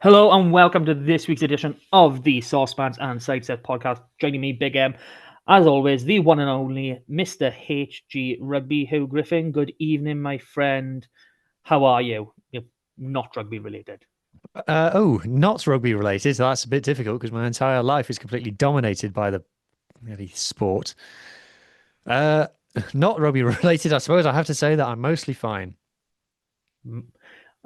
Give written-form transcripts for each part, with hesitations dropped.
Hello and welcome to this week's edition of the Sosbans and Sidesteps podcast. Joining me, Big M, as always, the one and only Mr. HG Rugby, Huw Griffin. Good evening, my friend. How are you? You're not rugby related. Not rugby related. So that's a bit difficult because my entire life is completely dominated by the really sport. Uh, Not rugby related. I suppose I have to say that I'm mostly fine.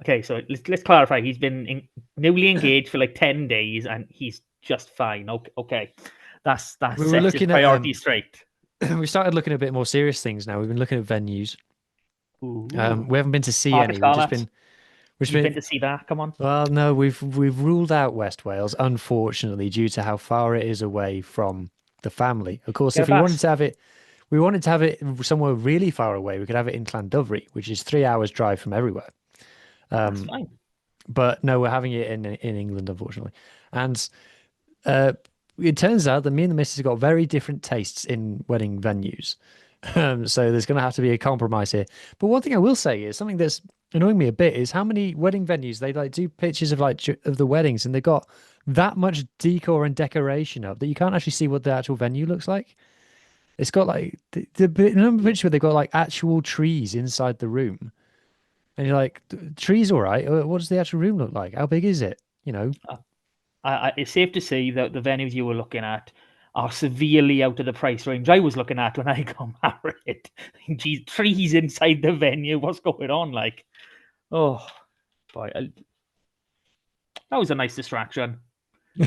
Okay, so let's clarify. He's been newly engaged for like 10 days and he's just fine. Okay. That We were sets his looking at priorities straight. we started looking at a bit more serious things now. We've been looking at venues. Ooh. We haven't been to see Park of any. Scarlett. We've just You've been been. to see that? Come on. Well, no, we've ruled out West Wales, unfortunately, due to how far it is away from the family. Of course, Get a if we wanted bus. to have it, we wanted to have it somewhere really far away. We could have it in Llandovry, which is 3 hours drive from everywhere. That's Um, fine. but no, we're having it in England, unfortunately. And uh, it turns out that me and the missus have got very different tastes in wedding venues. So there's going to have to be a compromise here. But one thing I will say is something that's annoying me a bit is how many wedding venues they like do pictures of of the weddings, and they've got that much decor and decoration up that you can't actually see what the actual venue looks like. It's got like the number picture where they've got like actual trees inside the room. And you're like, trees, all right. What does the actual room look like? How big is it? You know, Uh, it's safe to say that the venues you were looking at are severely out of the price range I was looking at when I got married. Geez, trees inside the venue. What's going on? Like, oh boy, that was a nice distraction.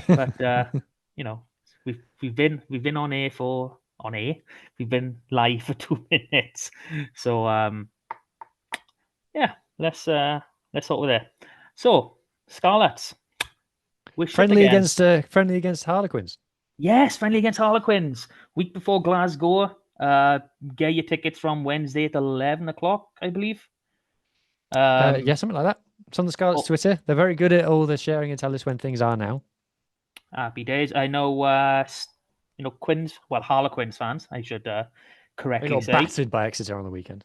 But you know, we've been on air. We've been live for 2 minutes. So yeah, let's start with it. So Scarlets, we're shit again. friendly against Harlequins. Yes, friendly against Harlequins. Week before Glasgow. Get your tickets from Wednesday at 11 o'clock, I believe. Yeah, something like that. It's on the Scarlet's Oh, Twitter. They're very good at all the sharing and tell us when things are now. happy days. I know. Quins. Well, Harlequins fans. I should They correctly got say. battered by Exeter on the weekend.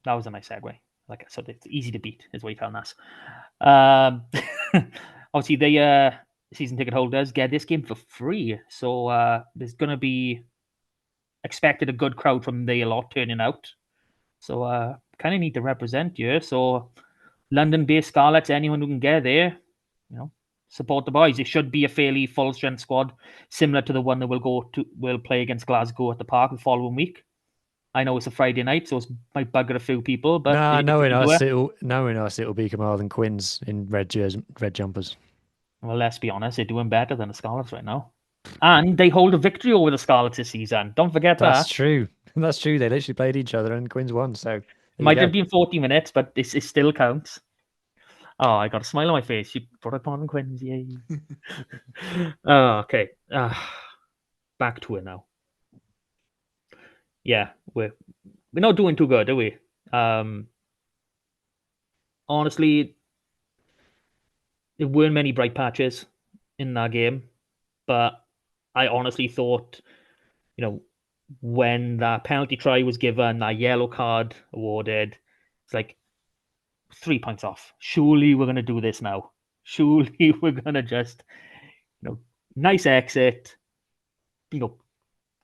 That was a nice segue. Like I said, it's easy to beat, is what you're telling us. Um, obviously, the season ticket holders get this game for free. So there's going to be expected a good crowd from the lot turning out. So kind of need to represent you. So London-based Scarlets, anyone who can get there, support the boys. It should be a fairly full strength squad, similar to the one that will play against Glasgow at the Park the following week. I know it's a Friday night, so it might bugger a few people, but Nah, if you can do it, knowing us, it'll be Kamal and Quinn's in red jumpers. well, let's be honest, they're doing better than the Scarlets right now. And they hold a victory over the Scarlets this season. Don't forget That's that. true. That's true. They literally played each other and Quinn's won. So It there you might have go. been 40 minutes, but it still counts. Oh, I got a smile on my face. You brought up Martin Quins. Yay. Oh, okay. Back to it now. Yeah, we're not doing too good, are we? Honestly, there weren't many bright patches in that game, but I honestly thought, you know, when that penalty try was given, that yellow card awarded, it's like 3 points off. Surely we're gonna do this now. Surely we're gonna just, nice exit, you know,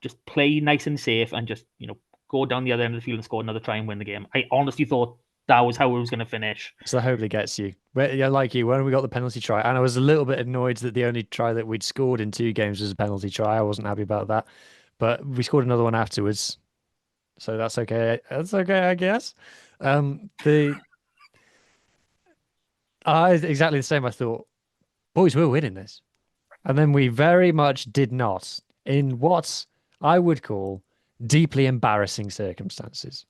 just play nice and safe and just, go down the other end of the field and score another try and win the game. I honestly thought that was how it was going to finish. So hopefully gets you. Yeah, like you, when we got the penalty try, and I was a little bit annoyed that the only try that we'd scored in 2 games was a penalty try. I wasn't happy about that, but we scored another one afterwards, so that's okay. That's okay, I guess. The I exactly the same. I thought, boys, we're winning this, and then we very much did not in what I would call deeply embarrassing circumstances.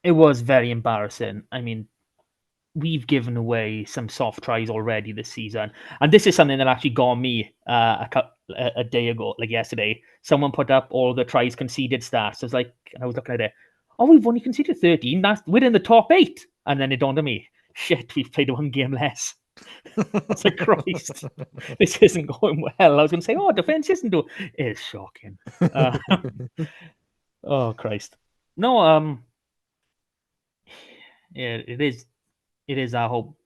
It was very embarrassing. I mean, we've given away some soft tries already this season, and this is something that actually got me a day ago, like yesterday. Someone put up all the tries conceded stats. I was looking at it. Oh, we've only conceded 13. We're in the top 8. And then it dawned on me, shit, we've played one game less. I was like, Christ, this isn't going well. I was going to say, oh, defense isn't doing. It's shocking. Uh, oh, Christ. No, yeah, it is. it is our hope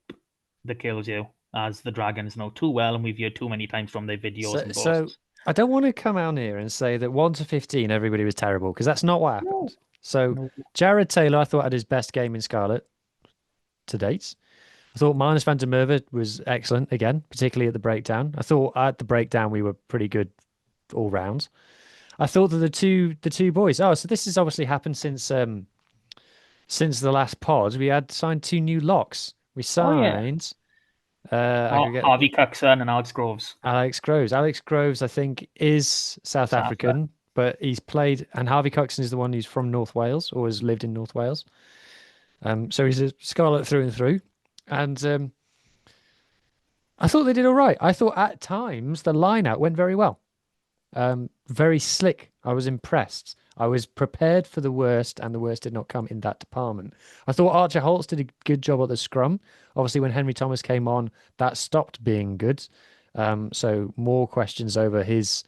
that kills you, as the Dragons know too well, and we've heard too many times from their videos and So posts. I don't want to come out here and say that 1 to 15 everybody was terrible because that's not what No, happened. So no. Jared Taylor, I thought had his best game in Scarlet to date. I thought Marnus van der Merwe was excellent again, particularly at the breakdown. I thought at the breakdown we were pretty good all round. I thought that the two boys. Oh, so this has obviously happened since the last pod. We had signed two new locks. We Oh yeah, signed I could get Harvey Cookson and Alex Groves. Alex Groves. Alex Groves, I think, is South Safa. African, but he's played, and Harvey Coxon is the one who's from North Wales or has lived in North Wales. So he's a Scarlet through and through. And I thought they did all right. I thought at times the line out went very well. Very slick. I was impressed. I was prepared for the worst, and the worst did not come in that department. I thought Archer Holtz did a good job at the scrum. Obviously, when Henry Thomas came on, that stopped being good. So more questions over his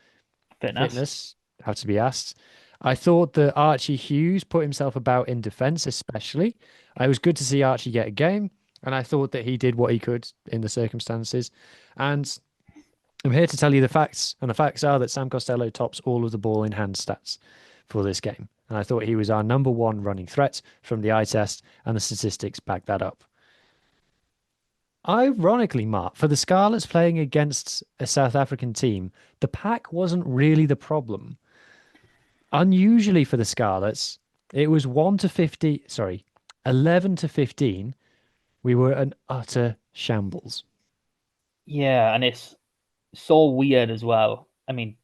Fitness. fitness have to be asked. I thought that Archie Hughes put himself about in defence, especially. It was good to see Archie get a game, and I thought that he did what he could in the circumstances. And I'm here to tell you the facts, and the facts are that Sam Costello tops all of the ball in hand stats for this game. And I thought he was our number one running threat from the eye test, and the statistics back that up. Ironically, Mark, for the Scarlets playing against a South African team, the pack wasn't really the problem. Unusually for the Scarlets, it was 1 to 50, sorry, 11 to 15. We were an utter shambles. Yeah, and it's so weird as well. I mean,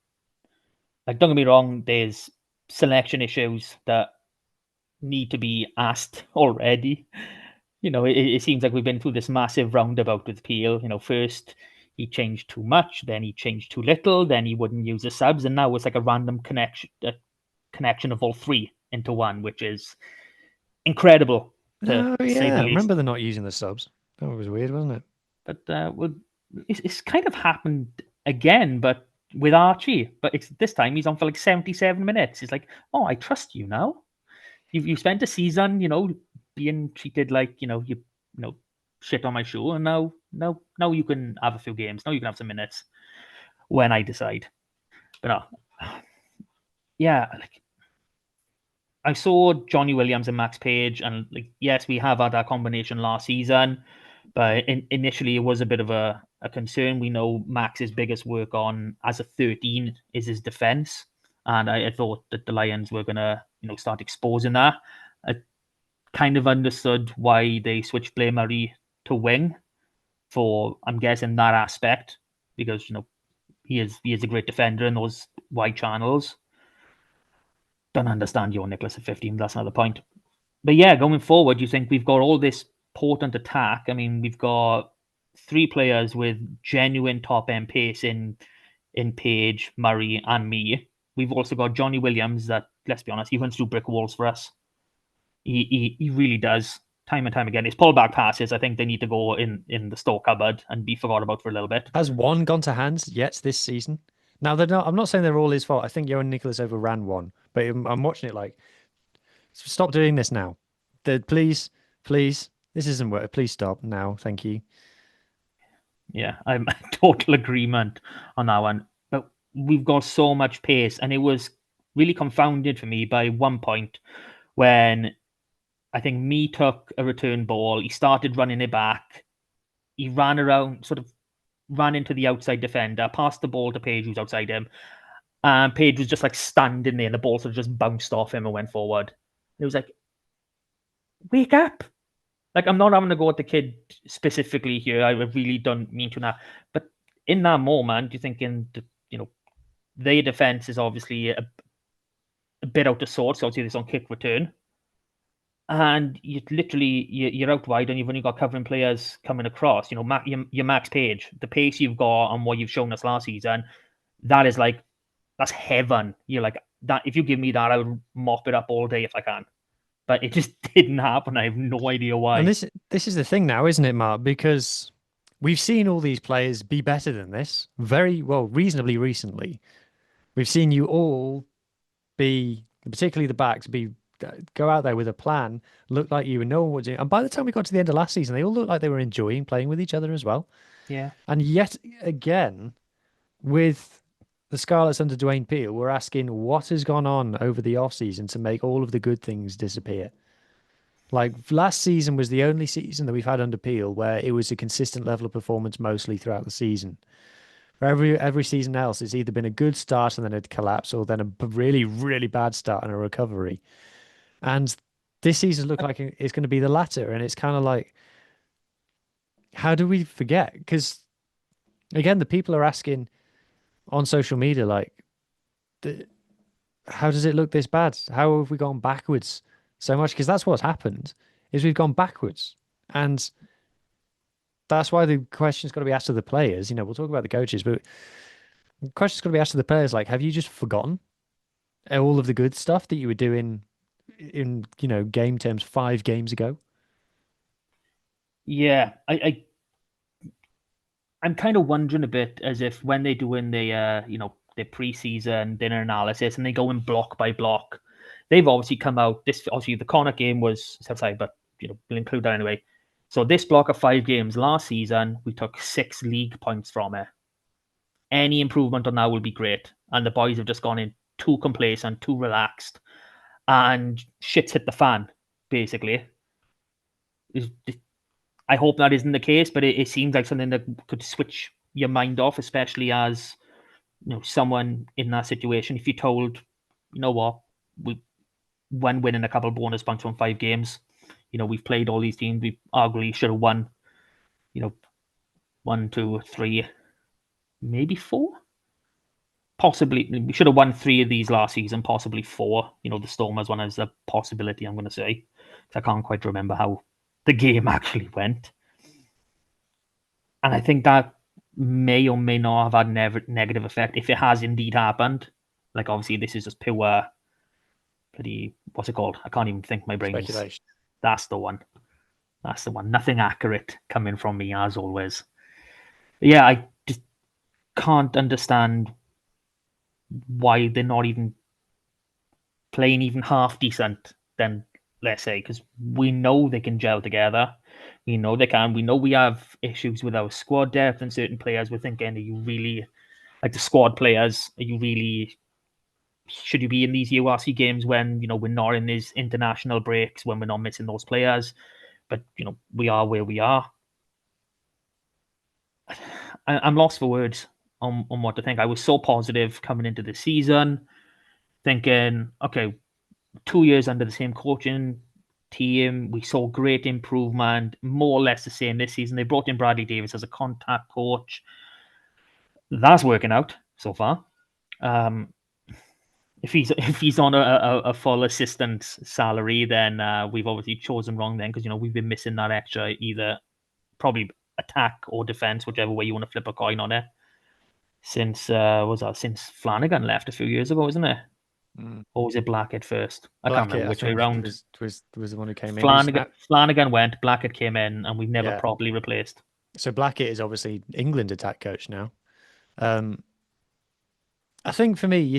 like, don't get me wrong, there's selection issues that need to be asked already. It seems like we've been through this massive roundabout with Peel. First he changed too much, then he changed too little, then he wouldn't use the subs, and now it's like a random connection of all three into one, which is incredible to Oh, say yeah. the I remember least. they're not using the subs. That was weird, wasn't it? But it's kind of happened again, but with Archie. But it's this time he's on for like 77 minutes. It's like, oh, I trust you now. You spent a season, being treated like shit on my shoe, and now you can have a few games. Now you can have some minutes when I decide. But no, yeah, like I saw Johnny Williams and Max Page, and like yes, we have had that combination last season, but initially it was a bit of a concern. We know Max's biggest work on as a 13 is his defense, and I thought that the Lions were gonna start exposing that. I kind of understood why they switched Blair Murray to wing for, I'm guessing, that aspect, because he is a great defender in those wide channels. Don't understand your Nicholas at 15. That's another point. But yeah, going forward, you think we've got all this potent attack. I mean, we've got three players with genuine top end pace in Page, Murray, and me. We've also got Johnny Williams that, let's be honest, he runs through brick walls for us. He really does, time and time again. His pullback passes, I think they need to go in the store cupboard and be forgot about for a little bit. Has one gone to hands yet this season? Now, they're not, I'm not saying they're all his fault. I think Johan Nicholas overran one, but I'm watching it like, stop doing this now. Please, please, this isn't work. Please stop now. Thank you. Yeah, I'm total agreement on that one. But we've got so much pace, and it was really confounded for me by one point when I think me took a return ball. He started running it back. He ran around, sort of ran into the outside defender, passed the ball to Page, who's outside him. And Page was just like standing there, and the ball sort of just bounced off him and went forward. It was like, wake up. Like, I'm not having to go at the kid specifically here. I really don't mean to now. But in that moment, you're thinking, their defense is obviously a bit out of sorts. Obviously, this on kick return. And you're out wide, and you've only got covering players coming across. Your Max Page, the pace you've got and what you've shown us last season, that is like, that's heaven. You're like, that. If you give me that, I would mop it up all day if I can. But it just didn't happen. I have no idea And why. this is the thing now, isn't it, Mark? Because we've seen all these players be better than this very well, reasonably recently. We've seen you all be, particularly the backs, be go out there with a plan, look like you and no one would do. And by the time we got to the end of last season, they all looked like they were enjoying playing with each other as well. Yeah. And yet again, with the Scarlets under Dwayne Peel, we're asking what has gone on over the off season to make all of the good things disappear. Like last season was the only season that we've had under Peel where it was a consistent level of performance mostly throughout the season. For every season else, it's either been a good start and then a collapse, or then a really really bad start and a recovery. And this season looked like it's going to be the latter, and it's kind of like, how do we forget? Because again, the people are asking on social media, like, how does it look this bad? How have we gone backwards so much? Because that's what's happened, is we've gone backwards, and that's why the question's got to be asked of the players. We'll talk about the coaches, but the question's got to be asked of the players, like, have you just forgotten all of the good stuff that you were doing in game terms 5 games ago? Yeah. I'm kind of wondering a bit as if when they're doing their preseason dinner analysis and they go in block by block, they've obviously come out. This obviously the Connacht game was outside, but we'll include that anyway. So this block of 5 games last season, we took 6 league points from it. Any improvement on that will be great. And the boys have just gone in too complacent, too relaxed, and shit's hit the fan, basically. I hope that isn't the case, but it seems like something that could switch your mind off, especially as someone in that situation. If you're told, you know what, we when winning a couple of bonus points from 5 games, we've played all these teams, we arguably should have won, you know, 1, 2, 3, maybe 4. Possibly, we should have won 3 of these last season, possibly 4. The Stormers one is a possibility. I'm going to say, I can't quite remember how the game actually went. And I think that may or may not have had negative effect if it has indeed happened. Like obviously this is just pure bloody what's it called? I can't even think. My brain's Speculation. that's the one. That's the one. Nothing accurate coming from me as always. But yeah, I just can't understand why they're not even playing even half decent. Then let's say because we know they can gel together. We know they can. We know we have issues with our squad depth and certain players. We're thinking, are you really like the squad players? Are you really should you be in these URC games when we're not in these international breaks when we're not missing those players? But we are where we are. I'm lost for words on what to think. I was so positive coming into the season, thinking, okay, 2 years under the same coaching team, we saw great improvement, more or less the same this season. They brought in Bradley Davis as a contact coach. That's working out so far. If he's on a full assistant salary, then we've obviously chosen wrong then because we've been missing that extra either probably attack or defense, whichever way you want to flip a coin on it. Since was that since Flanagan left a few years ago, isn't it? Mm. Or was it Blackett first? I can't Blackett, remember I which way think, around. was the one who came in. Flanagan went, Blackett came in, and we've never Yeah. properly replaced. So Blackett is obviously England attack coach now. Um, I think for me,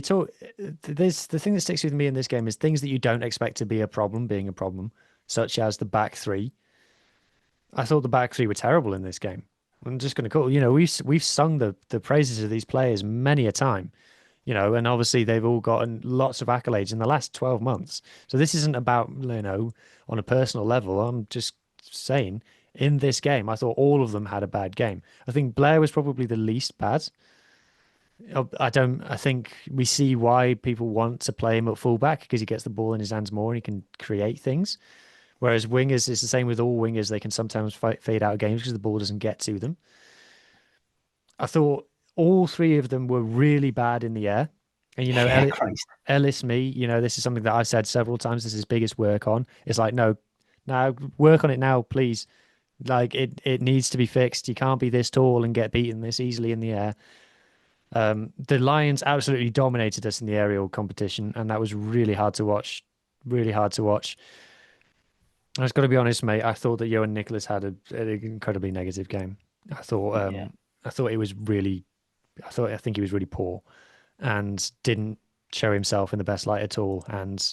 there's the thing that sticks with me in this game is things that you don't expect to be a problem being a problem, such as the back three. I thought the back three were terrible in this game. I'm just going to call, we've sung the praises of these players many a time, and obviously they've all gotten lots of accolades in the last 12 months. So this isn't about, on a personal level. I'm just saying in this game, I thought all of them had a bad game. I think Blair was probably the least bad. I think we see why people want to play him at fullback because he gets the ball in his hands more and he can create things. Whereas wingers, it's the same with all wingers. They can sometimes fade out of games because the ball doesn't get to them. I thought all 3 of them were really bad in the air. And, Yeah, Christ. Ellis, this is something that I've said several times. This is his biggest work on. It's like, no, now work on it now, please. Like it needs to be fixed. You can't be this tall and get beaten this easily in the air. The Lions absolutely dominated us in the aerial competition, and that was really hard to watch. Really hard to watch. I was got to be honest, mate. I thought that Johan Nicholas had an incredibly negative game. I thought, Yeah. I thought it was really, I think he was really poor, and didn't show himself in the best light at all. And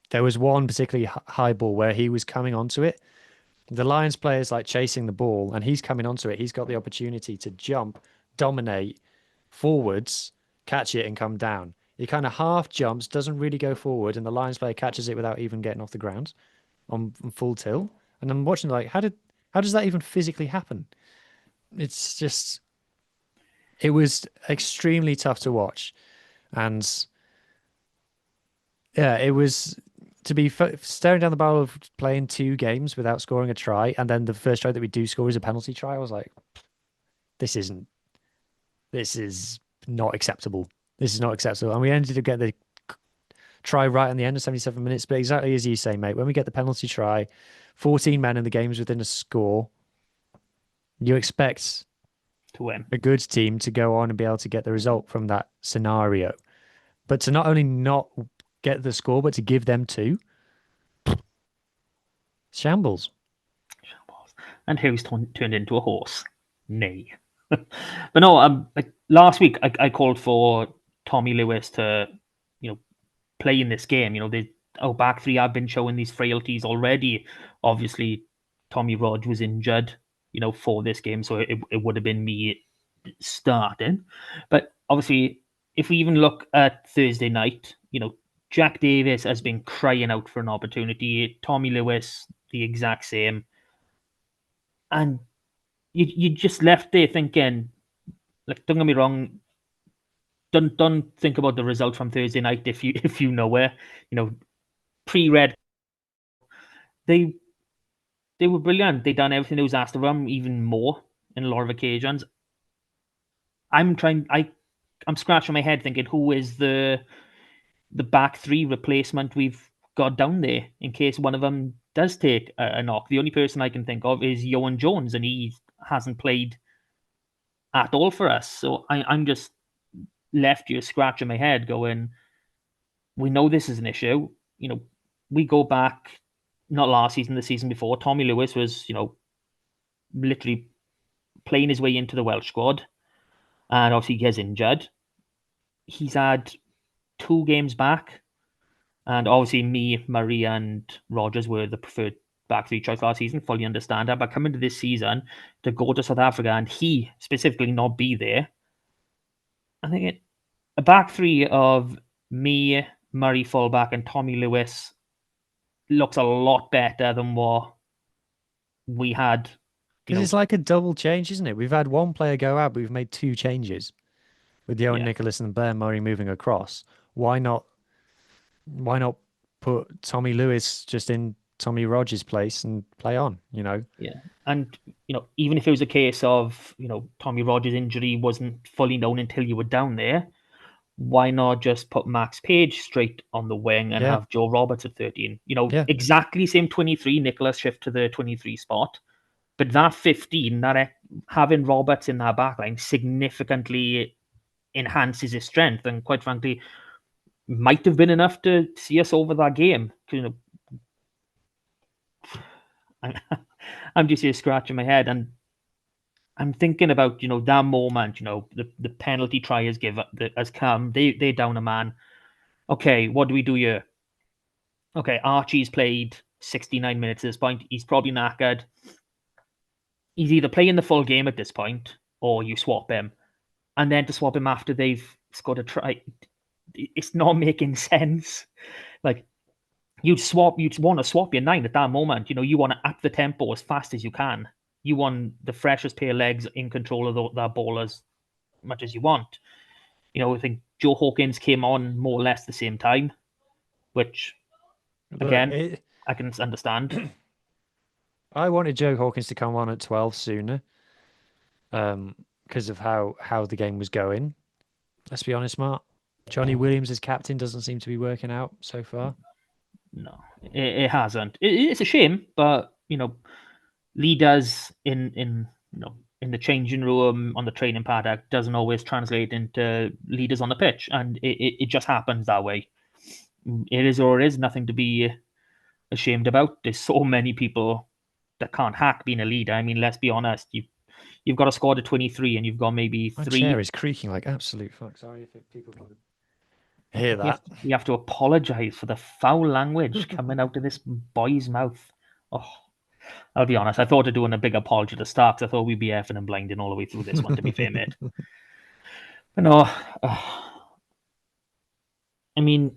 there was one particularly high ball where he was coming onto it. The Lions player's like chasing the ball and he's coming onto it. He's got the opportunity to jump, dominate forwards, catch it and come down. He kind of half jumps, doesn't really go forward, and the Lions player catches it without even getting off the ground on full tilt. And I'm watching like, how does that even physically happen? It's just it was extremely tough to watch. And yeah, it was to be staring down the barrel of playing 2 games without scoring a try, and then the first try that we do score is a penalty try. I was like, this isn't, this is not acceptable. This is not acceptable. And we ended up getting the try right in the end of 77 minutes. But exactly as you say, mate, when we get the penalty try, 14 men in the games within a score, you expect to win. a good team to go on and be able to get the result from that scenario. But to not only not get the score, but to give them 2, shambles. And Huw's turned into a horse. Nay. But no, like last week I called for Tommy Lewis to, play in this game. Our back three have been showing these frailties already. Obviously, Tommy Rodge was injured, for this game, so it would have been me starting. But obviously, if we even look at Thursday night, Jack Davis has been crying out for an opportunity. Tommy Lewis, the exact same. And you just left there thinking, like, don't get me wrong, don't think about the result from Thursday night if you know where, pre-red, they they were brilliant. They done everything that was asked of them, even more in a lot of occasions. I'm scratching my head thinking who is the back three replacement we've got down there in case one of them does take a knock. The only person I can think of is Johan Jones, and he hasn't played at all for us. So I'm just left here scratching my head going, we know this is an issue. We go back, not last season, the season before, Tommy Lewis was, literally playing his way into the Welsh squad, and obviously he gets injured. He's had 2 games back, and obviously me, Murray, and Rogers were the preferred back three choice last season. Fully understand that, but coming to this season to go to South Africa and he specifically not be there, I think a back three of me, Murray fullback, and Tommy Lewis looks a lot better than what we had. Because it's like a double change, isn't it? We've had one player go out, but we've made 2 changes with Johan Nicholas and Blair Murray moving across. Why not? Why not put Tommy Lewis just in Tommy Rogers' place and play on? Yeah, and even if it was a case of Tommy Rogers' injury wasn't fully known until you were down there, why not just put Max Page straight on the wing and have Joe Roberts at 13? Exactly same 23, Nicholas shift to the 23 spot. But that 15, that having Roberts in that backline significantly enhances his strength, and quite frankly, might have been enough to see us over that game. I'm just here scratching my head, and I'm thinking about that moment. The penalty try has come. They down a man. Okay, what do we do here? Okay, Archie's played 69 minutes at this point. He's probably knackered. He's either playing the full game at this point, or you swap him. And then to swap him after they've scored a try, it's not making sense. Like, you'd want to swap your 9 at that moment. You want to up the tempo as fast as you can. You want the freshest pair of legs in control of that ball as much as you want. I think Joe Hawkins came on more or less the same time, which, again, I can understand. I wanted Joe Hawkins to come on at 12 sooner, because of how the game was going. Let's be honest, Mark. Johnny Williams as captain doesn't seem to be working out so far. No, it hasn't. It's a shame, but leaders in the changing room, on the training paddock, doesn't always translate into leaders on the pitch, and it just happens that way. It is or it is, nothing to be ashamed about. There's so many people that can't hack being a leader. I mean, let's be honest. You've got a squad of 23, and you've got maybe My 3. chair is creaking like absolute fuck. Sorry if people can Hear that? We have to apologise for the foul language coming out of this boy's mouth. Oh, I'll be honest. I thought of doing a big apology to start 'cause I thought we'd be effing and blinding all the way through this one. To be fair, mate. But no, I mean,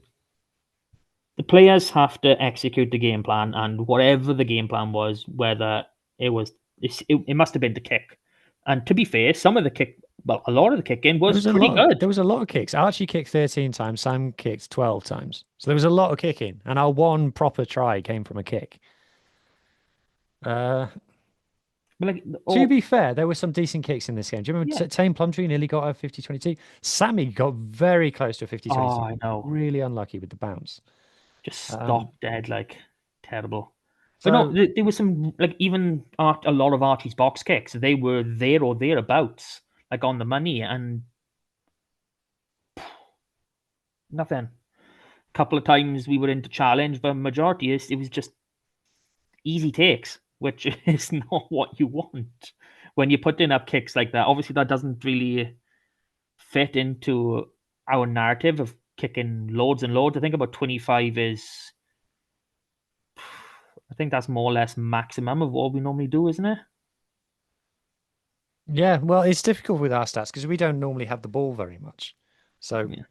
the players have to execute the game plan, and whatever the game plan was, whether it was, it must have been the kick. And to be fair, some of the kick, well, a lot of the kicking There was was a pretty lot. good. There was a lot of kicks. Archie kicked 13 times. Sam kicked 12 times. So there was a lot of kicking, and our one proper try came from a kick. Uh, But like, to oh be fair, there were some decent kicks in this game. Do you remember yeah, Tame Plumtree nearly got a 50-22? Sammy got very close to a oh 50-22. I know, Really unlucky with the bounce. just Um, stopped dead, like terrible. But no, so there was some like even a lot of Archie's box kicks. They were there or thereabouts, like on the money, and nothing. A couple of times we were into challenge, but majority is it was just easy takes, which is not what you want when you're putting up kicks like that. Obviously, that doesn't really fit into our narrative of kicking loads and loads. I think about 25 is, I think that's more or less maximum of what we normally do, isn't it? yeah, well, it's difficult with our stats because we don't normally have the ball very much. So Yeah.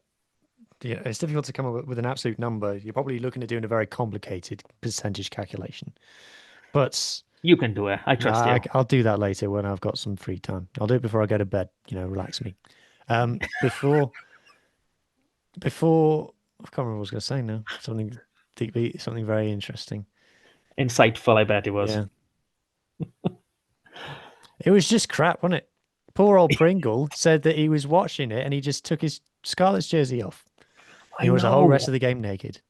yeah, it's difficult to come up with an absolute number. You're probably looking at doing a very complicated percentage calculation. But You can do it. I no, trust you. I'll do that later when I've got some free time. I'll do it before I go to bed. Relax me. Before I can't remember what I was going to say now. Something deeply, something very interesting. Insightful, I bet it was. Yeah, it was just crap, wasn't it? Poor old Pringle said that he was watching it and he just took his Scarlet's jersey off. And I he was the whole rest know. of the game naked.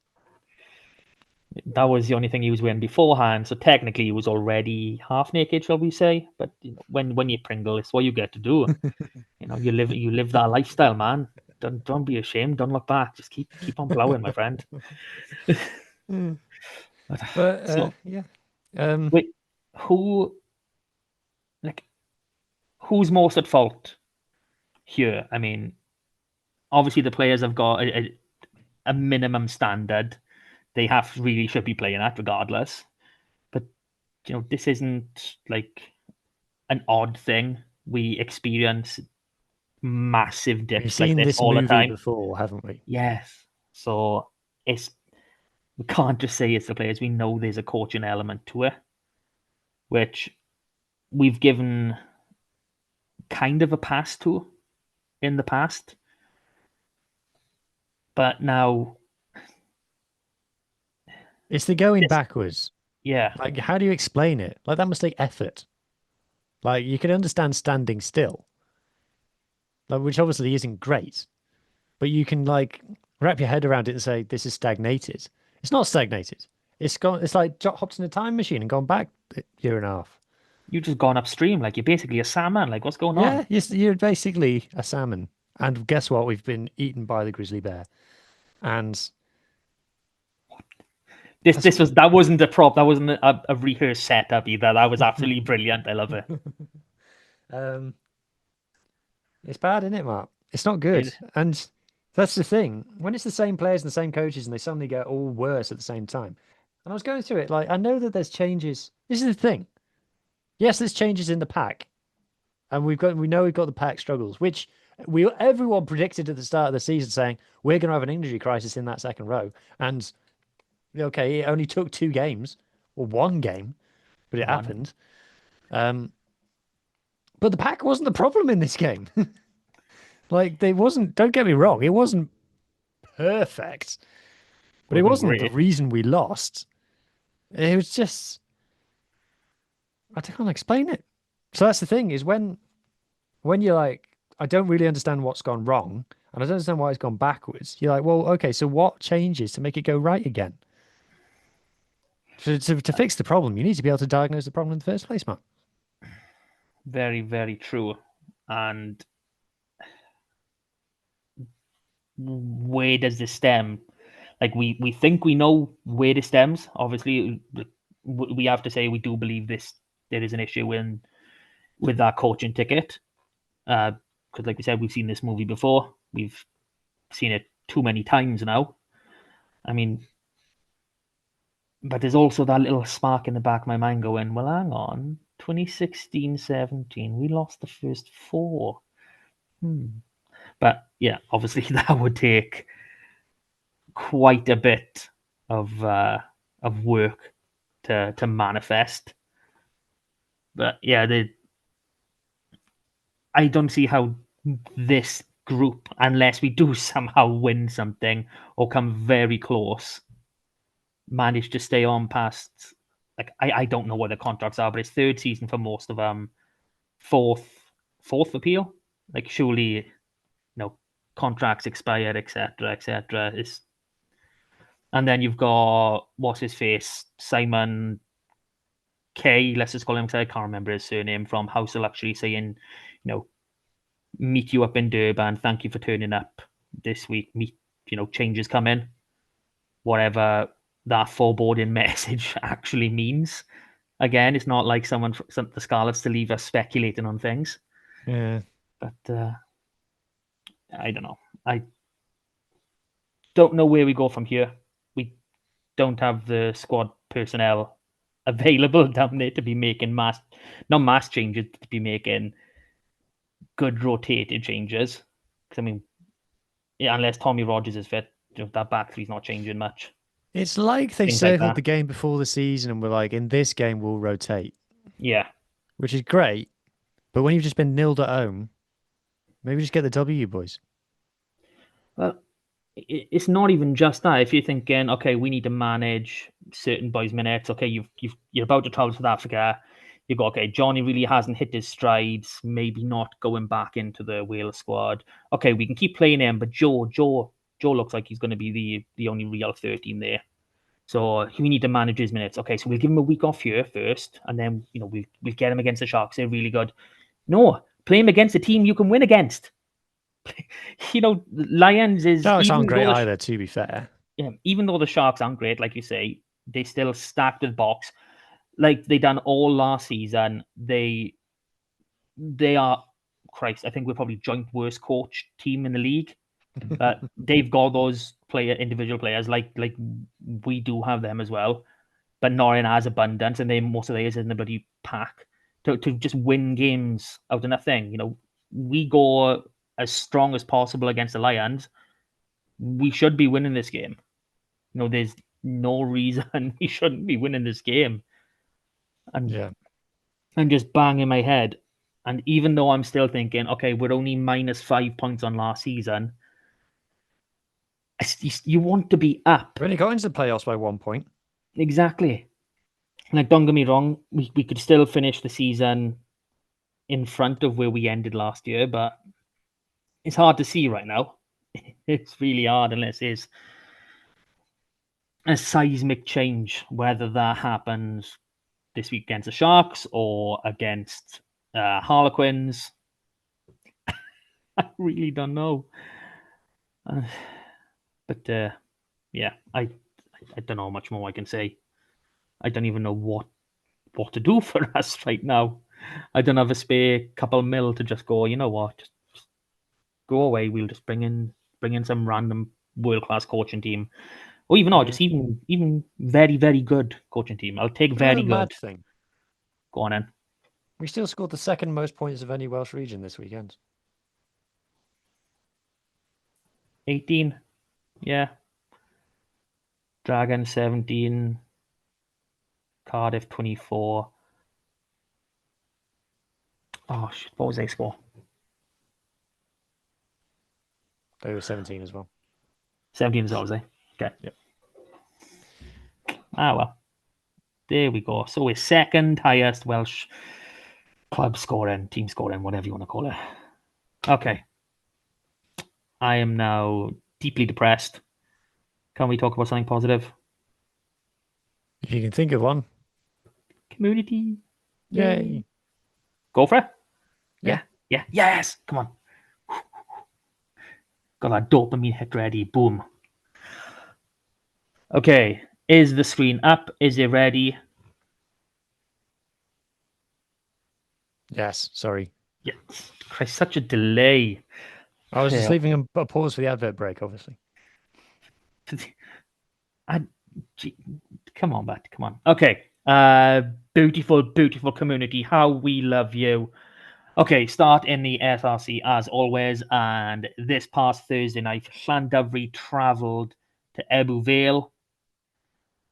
That was the only thing he was wearing beforehand. So technically, he was already half naked, shall we say? But when you Pringle, it's what you get to do. You live that lifestyle, man. Don't be ashamed. Don't look back. Just keep on plowing, my friend. Mm. But So yeah, um, wait, who like who's most at fault here? I mean, obviously the players have got a minimum standard. They have really should be playing at regardless. But this isn't like an odd thing. We experience massive we've dips like seen this this all the movie time. before, haven't we? Yes. So it's we can't just say it's the players. We know there's a coaching element to it, which we've given kind of a pass to in the past. But now, It's the going this, backwards. yeah, Like, how do you explain it? Like, that must take effort. Like, you can understand standing still, like, which obviously isn't great, but you can, like, wrap your head around it and say, this is stagnated. It's not stagnated. It's gone, it's like hopped in a time machine and gone back a year and a half. you've just gone upstream. Like you're basically a salmon. Like what's going on? Yeah, you're basically a salmon. And guess what? We've been eaten by the grizzly bear. And This that's, this was that wasn't a prop. That wasn't a rehearsed setup either. That was absolutely brilliant. I love it. um, it's bad, isn't it, Mark? It's not good. It And that's the thing. When it's the same players and the same coaches and they suddenly get all worse at the same time. And I was going through it, like, I know that there's changes. This is the thing. Yes, there's changes in the pack. And we know we've got the pack struggles, which everyone predicted at the start of the season saying we're going to have an injury crisis in that second row. And okay, it only took 2 games or 1 game, but it one. happened. Um, but the pack wasn't the problem in this game. Like they wasn't. Don't get me wrong, it wasn't perfect, but it Wasn't wasn't the great. reason we lost. It was just I can't explain it. So that's the thing is when you're like, I don't really understand what's gone wrong, and I don't understand why it's gone backwards. You're like, well, okay, so what changes to make it go right again? To fix the problem, you need to be able to diagnose the problem in the first place, man. Very very true. And where does this stem? Like we think we know where this stems. Obviously, we have to say we do believe this. There is an issue with that coaching ticket. Because, like we said, we've seen this movie before. We've seen it too many times now. I mean, but there's also that little spark in the back of my mind going, well, hang on, 2016-17, we lost the first four. But yeah, obviously that would take quite a bit of work to manifest. But yeah, I don't see how this group, unless we do somehow win something or come very close, manage to stay on past. Like I don't know what the contracts are, but it's third season for most of them. Fourth appeal. Like surely, contracts expire, etc., etc. Is and then you've got what's his face, Simon K. Let's just call him. I can't remember his surname from House of Luxury saying, meet you up in Durban. Thank you for turning up this week. Meet, changes coming. Whatever that foreboding message actually means. Again, it's not like the Scarlets to leave us speculating on things. Yeah. But I don't know. I don't know where we go from here. We don't have the squad personnel available down there to be making not mass changes, to be making good rotated changes. Because I mean, yeah, unless Tommy Rogers is fit, that back three's not changing much. It's like they Things like circled that. the game before the season and were like, in this game, we'll rotate, Yeah. which is great. But when you've just been nilled at home, maybe just get the W, boys. Well, it's not even just that. If you're thinking, okay, we need to manage certain boys' minutes. Okay, you're about to travel to South Africa. You've got, okay, Johnny really hasn't hit his strides. Maybe not going back into the Wales squad. Okay, we can keep playing him, but Joe looks like he's going to be the only real 13 there. So we need to manage his minutes. Okay, so we'll give him a week off here first, and then we'll get him against the Sharks. They're really good. No, play him against a team you can win against. Lions is Sharks aren't great either, to be fair. even though the Sharks aren't great, like you say, they still stacked with box. Like they done all last season. They are Christ. I think we're probably joint worst coach team in the league. They've got those individual players like we do have them as well, but not in as abundance, and they most of theirs in the bloody pack to just win games out of nothing. We go as strong as possible against the Lions. We should be winning this game. There's no reason we shouldn't be winning this game. And Yeah. I'm just banging my head. And even though I'm still thinking, okay, we're only minus 5 points on last season, you want to be up. We only got into the playoffs by 1 point. Exactly. Like, don't get me wrong, we could still finish the season in front of where we ended last year, but it's hard to see right now. It's really hard unless it's a seismic change, whether that happens this week against the Sharks or against Harlequins. I really don't know. But yeah, I don't know much more I can say. I don't even know what to do for us right now. I don't have a spare couple mil to just go, you know what, just go away. We'll just bring in some random world class coaching team. Or even not, just even very, very good coaching team. I'll take very good. Thing. Go on in. We still scored the second most points of any Welsh region this weekend. 18. Yeah. Dragon 17. Cardiff 24. Oh shit, what was their score? They were 17 as well. 17 as well, was they? Okay. Yep. Ah well. There we go. So we're second highest Welsh club scoring, team scoring, whatever you want to call it. Okay. I am now deeply depressed. Can we talk about something positive? If you can think of one. Community. Yay. Go for it. Yeah. Yeah. Yes. Come on. Got that dopamine hit ready. Boom. Okay. Is the screen up? Is it ready? Yes. Sorry. Yes. Christ, such a delay. I was just leaving a pause for the advert break, obviously. I, come on, Matt. Come on. Okay. Beautiful, beautiful community. How we love you. Okay, start in the SRC as always. And this past Thursday night, Llandovery travelled to Ebbw Vale.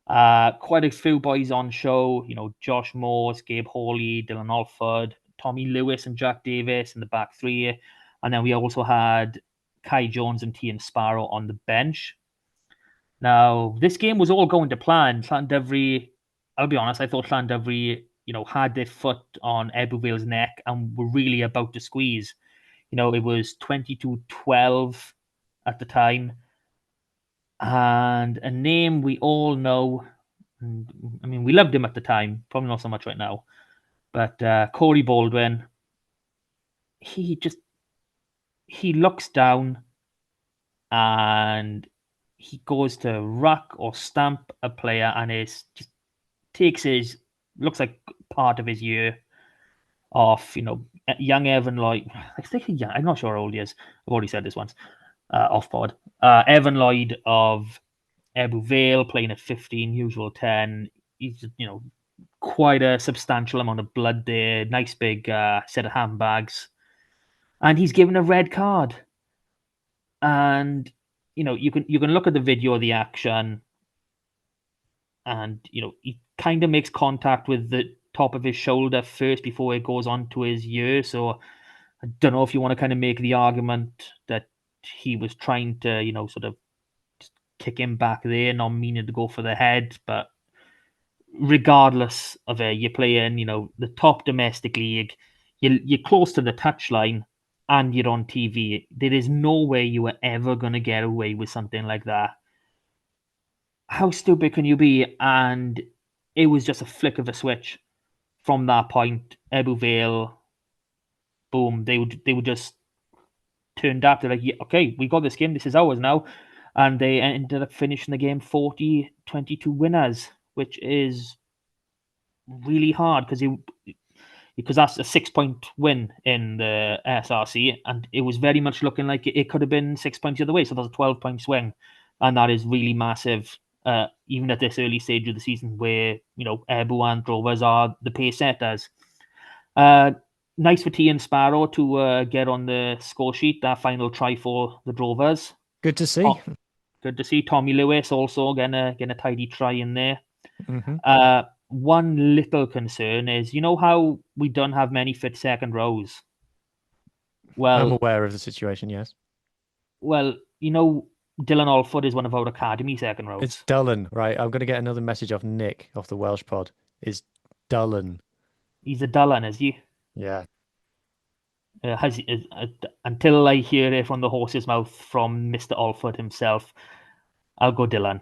Quite a few boys on show. Josh Morse, Gabe Hawley, Dylan Alford, Tommy Lewis, and Jack Davis in the back three. And then we also had Kai Jones and Tian Sparrow on the bench. Now, this game was all going to plan. Llandovery, I'll be honest, I thought Llandovery, had their foot on Ebbw Vale's neck and were really about to squeeze. It was 22-12 at the time. And a name we all know, I mean, we loved him at the time, probably not so much right now, but Corey Baldwin, he looks down and he goes to ruck or stamp a player and is just looks like part of his year off. Young Evan Lloyd, I'm not sure how old he is. I've already said this once off pod. Evan Lloyd of Ebbw Vale playing at 15, usual 10. He's quite a substantial amount of blood there. Nice big set of handbags, and he's given a red card. And you can look at the video of the action, and he kind of makes contact with the top of his shoulder first before it goes on to his ear. So I don't know if you want to kind of make the argument that he was trying to sort of just kick him back there, not meaning to go for the head. But regardless of it, you're playing the top domestic league, you're close to the touchline, and you're on TV. There is no way you are ever going to get away with something like that. How stupid can you be? And it was just a flick of a switch. From that point, Ebbw Vale, boom, they would just turned up. They're like, yeah, okay, we got this game. This is ours now. And they ended up finishing the game 40-22 winners, which is really hard because that's a 6-point win in the SRC, and it was very much looking like it could have been 6 points the other way. So that's a 12-point swing, and that is really massive, even at this early stage of the season where Ebbw and Drovers are the pace setters. Nice for Tian Sparrow to get on the score sheet, that final try for the Drovers. Good to see. Good to see Tommy Lewis also getting a tidy try in there. Mm-hmm. One little concern is, how we don't have many fit second rows. Well, I'm aware of the situation, yes. Well, Dylan Alford is one of our academy second rows. It's Dullen, right? I'm going to get another message off Nick, off the Welsh pod. It's Dullen. He's a Dullen, is he? Yeah. Until I hear it from the horse's mouth from Mr. Alford himself, I'll go Dylan.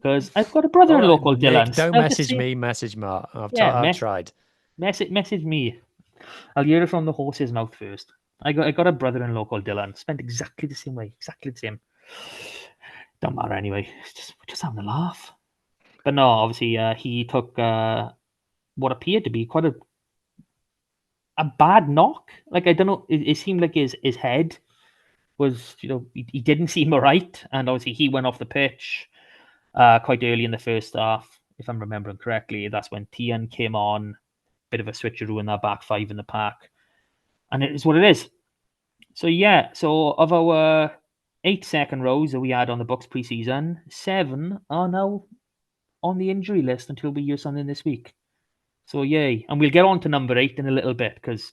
Because I've got a brother-in-law called Dylan. Don't message me, message Mark. I've tried. Message me. I'll hear it from the horse's mouth first. I got a brother-in-law called Dylan. Spent exactly the same way. Exactly the same. Don't matter anyway. We're just having a laugh. But no, obviously he took what appeared to be quite a bad knock. Like, I don't know. It seemed like his head was, he didn't seem right. And obviously he went off the pitch quite early in the first half, if I'm remembering correctly. That's when Tian came on, bit of a switcheroo in that back five in the pack, and it is what it is. So yeah, so of our 8 second rows that we had on the books pre-season, 7 are now on the injury list until we hear something this week. So yay, and we'll get on to number 8 in a little bit because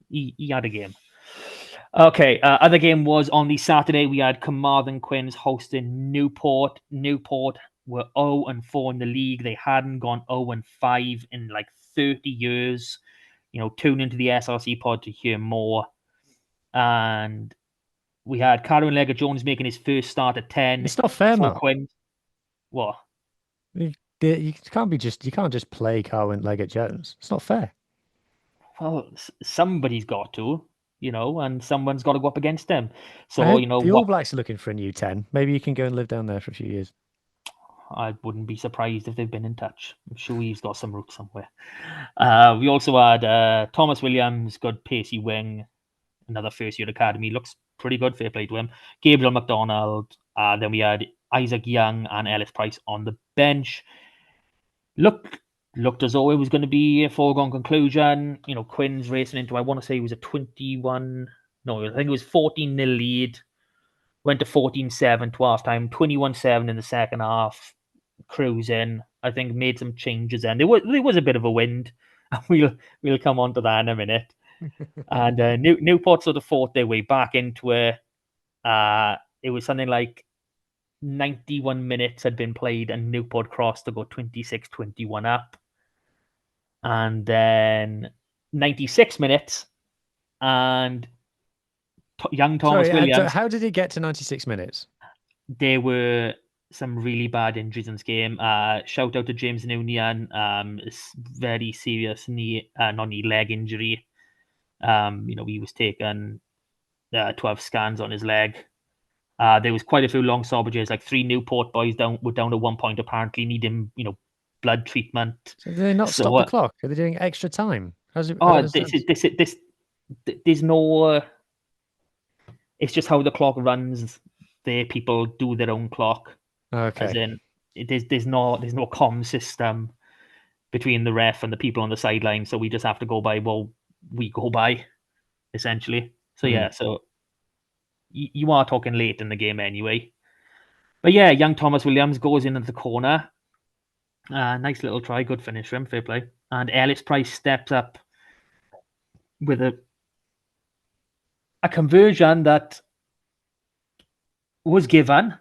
he had a game. Okay, other game was on the Saturday. We had Carmarthen Quins hosting Newport. Newport were 0-4 in the league. They hadn't gone 0-5 in like 30 years. Tune into the SRC pod to hear more. And we had Carwyn Legger-Jones making his first start at 10. It's not fair, Mark. Quins. What? You can't just play Carwyn Leggett-Jones. It's not fair. Well, somebody's got to. And someone's got to go up against them. So, the All Blacks are looking for a new 10. Maybe you can go and live down there for a few years. I wouldn't be surprised if they've been in touch. I'm sure he's got some roots somewhere. We also had Thomas Williams, good pacey wing, another first-year academy. Looks pretty good, fair play to him. Gabriel McDonald. Then we had Isaac Young and Ellis Price on the bench. Looked as though it was going to be a foregone conclusion. Quinn's racing into, I want to say it was a 21, no, I think it was 14-0 lead. Went to 14-7 to half time, 21-7 in the second half, cruising. I think made some changes then. There was a bit of a wind. We'll come on to that in a minute. And Newport sort of fought their way back into it. It was something like 91 minutes had been played and Newport crossed to go 26-21 up. And then 96 minutes and young Thomas Williams. How did it get to 96 minutes? There were some really bad injuries in this game. Shout out to James Noonian. Very serious leg injury. He was taken 12 scans on his leg. There was quite a few long stoppages, like 3 Newport boys were down at one point, apparently needing, blood treatment. So did they not stop the clock? Are they doing extra time? There's no. It's just how the clock runs. People do their own clock. Okay. As in, there's no comm system between the ref and the people on the sideline, so we just have to go by what we go by, essentially. So yeah, so you are talking late in the game anyway. But yeah, young Thomas Williams goes in at the corner. Nice little try, good finish for him, fair play. And Ellis Price steps up with a conversion that was given.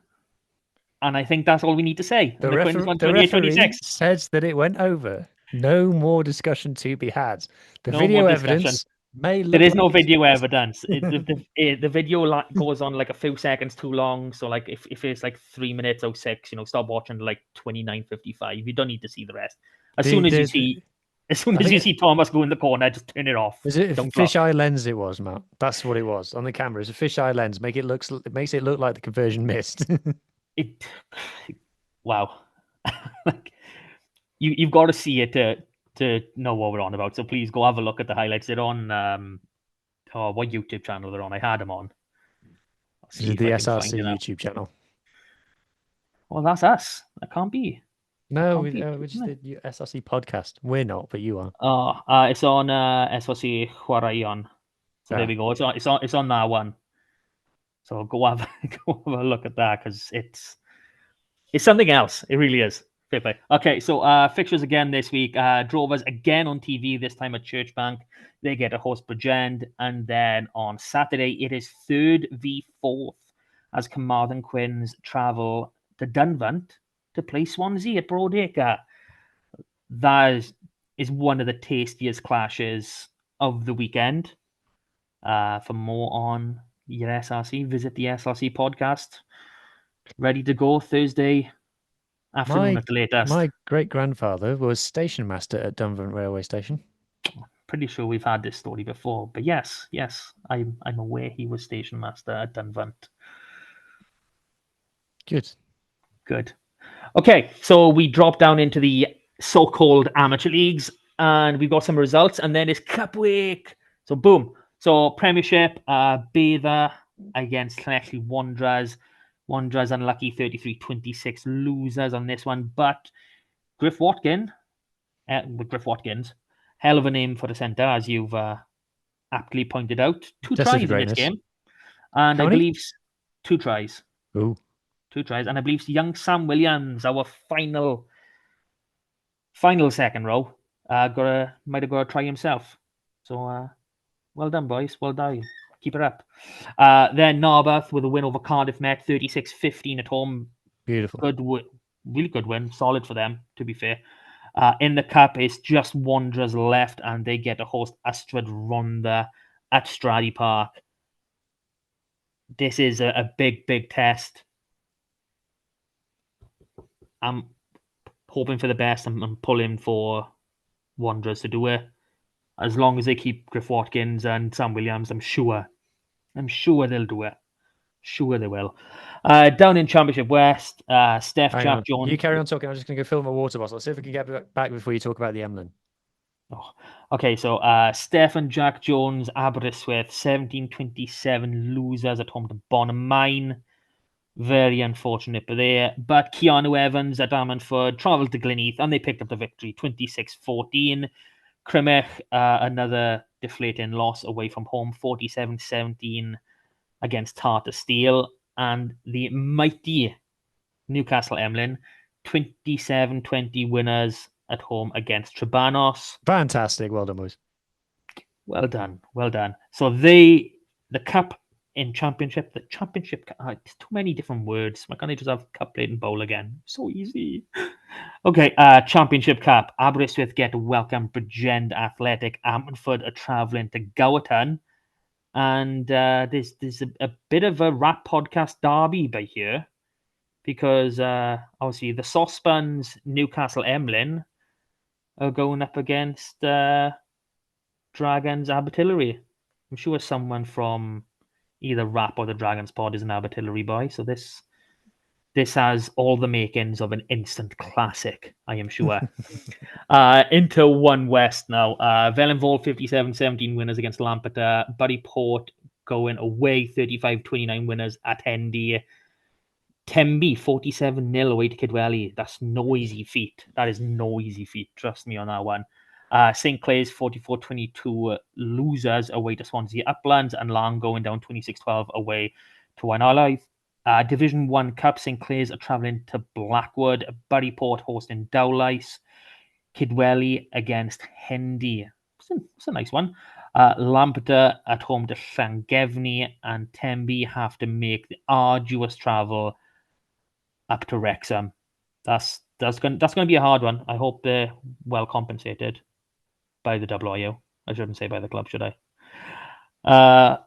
And I think that's all we need to say. The referee says that it went over. No more discussion to be had. The video evidence may look. There is no video evidence. The video goes on like a few seconds too long. So like if it's like 3 minutes 06, stop watching like 29:55. You don't need to see the rest. As soon as you see Thomas go in the corner, just turn it off. Is it a fisheye lens? It was, Matt. That's what it was on the camera. It's a fisheye lens. It makes it look like the conversion missed. Wow. You've got to see it to know what we're on about. So please go have a look at the highlights. They're on what YouTube channel they're on. I had them on. Is it the SRC YouTube channel? Well, that's us. That can't be. No, we just did SRC podcast. We're not, but you are. It's on SRC Huarayon. So there we go. It's on that one. So go have a look at that because it's something else. It really is. Fair play. Okay, so fixtures again this week. Drovers again on TV, this time at Churchbank. They get a host Bridgend. And then on Saturday, it is 3rd v 4th as Carmarthen Quins travel to Dunvant to play Swansea at Broadacre. That is one of the tastiest clashes of the weekend. For more on your SRC, visit the SRC podcast. Ready to go Thursday afternoon at the latest. My great-grandfather was station master at Dunvant Railway Station. Pretty sure we've had this story before, but yes, I'm aware he was station master at Dunvant. Good. Okay, so we drop down into the so-called amateur leagues, and we've got some results, and then it's Cup Week. So boom. So Premiership, Bather against Llanelli Wanderers. Wanderers unlucky 33-26 losers on this one, but Griff Watkins, hell of a name for the centre, as you've aptly pointed out. 2 tries in this game, and I believe 2 tries. Ooh. 2 tries, and I believe young Sam Williams, our final second row, might have got a try himself. So well done, boys. Well done. Keep it up. Then Narberth with a win over Cardiff Met, 36-15 at home. Beautiful. Really good win. Solid for them, to be fair. In the Cup, it's just Wanderers left, and they get to host Ystrad Rhondda at Stradey Park. This is a big, big test. I'm hoping for the best. I'm pulling for Wanderers to do it. As long as they keep Griff Watkins and Sam Williams, I'm sure they'll do it. Sure they will. Down in Championship West, Jack Jones. You carry on talking. I'm just going to go fill my water bottle. Let's see if we can get back before you talk about the Emlyn. Oh, okay, so Steph and Jack Jones, Aberystwyth, 17-27 losers at home to Bonamine. Very unfortunate but Keanu Evans at Ammanford travelled to Glenheath and they picked up the victory 26-14. Crymych, another deflating loss away from home, 47-17 against Tartar Steel. And the mighty Newcastle Emlyn, 27-20 winners at home against Trebanos. Fantastic. Well done, boys. Well done. Well done. So the cup in championship, the championship, it's too many different words. Why can't I just have cup, plate, and bowl again? So easy. Okay, championship cup. Aberystwyth get to welcome Bridgend Athletic. Ammanford are travelling to Gowerton. And there's a bit of a rap podcast derby by here because obviously the Sosbans Newcastle Emlyn are going up against Dragons Abertillery. I'm sure someone from either Rap or the Dragons pod is an Abertillery boy, so this has all the makings of an instant classic, I am sure. Into One West now. Vellenvold 57-17 winners against Lampeter. Port going away 35-29 winners at Hendy. Temby 47-0 away to Kidwelly. That's no easy feat. That is no easy feat. Trust me on that one. St. Clair's 44-22 losers away to Swansea Uplands, and Lang going down 26-12 away to Wynala. Division 1 Cup, St. Clair's are travelling to Blackwood. Port hosting Dowlais. Kidwelly against Hendy. It's a nice one. Lampeter at home to Llangefni, and Temby have to make the arduous travel up to Wrexham. That's going to be a hard one. I hope they're well compensated by the WIU. I shouldn't say by the club, should I?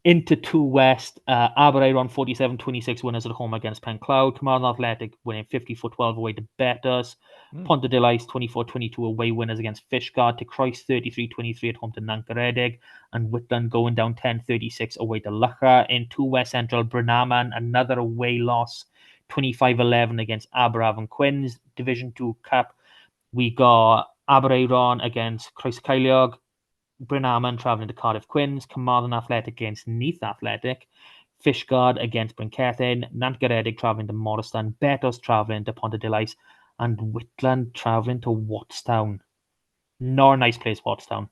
Into 2 West, Aberaeron 47-26 winners at home against Pencloud. Carmarthen Athletic winning 54-12 away to Betters. Pontarddulais 24-22 away winners against Fishguard. To Christ 33-23 at home to Nancaredig. And Whitland going down 10-36 away to Lucha. In 2 West Central, Brynaman another away loss 25-11 against Aberavon Quins. Division 2 Cup, we got Aberaeron against Croescaeliog. Brynaman travelling to Cardiff Quins, Carmarthen Athletic against Neath Athletic, Fishguard against Bryncerthyn, Nantgaredig travelling to Morristown, Betos travelling to Pontarddulais, and Whitland travelling to Watstown. Not a nice place, Watstown.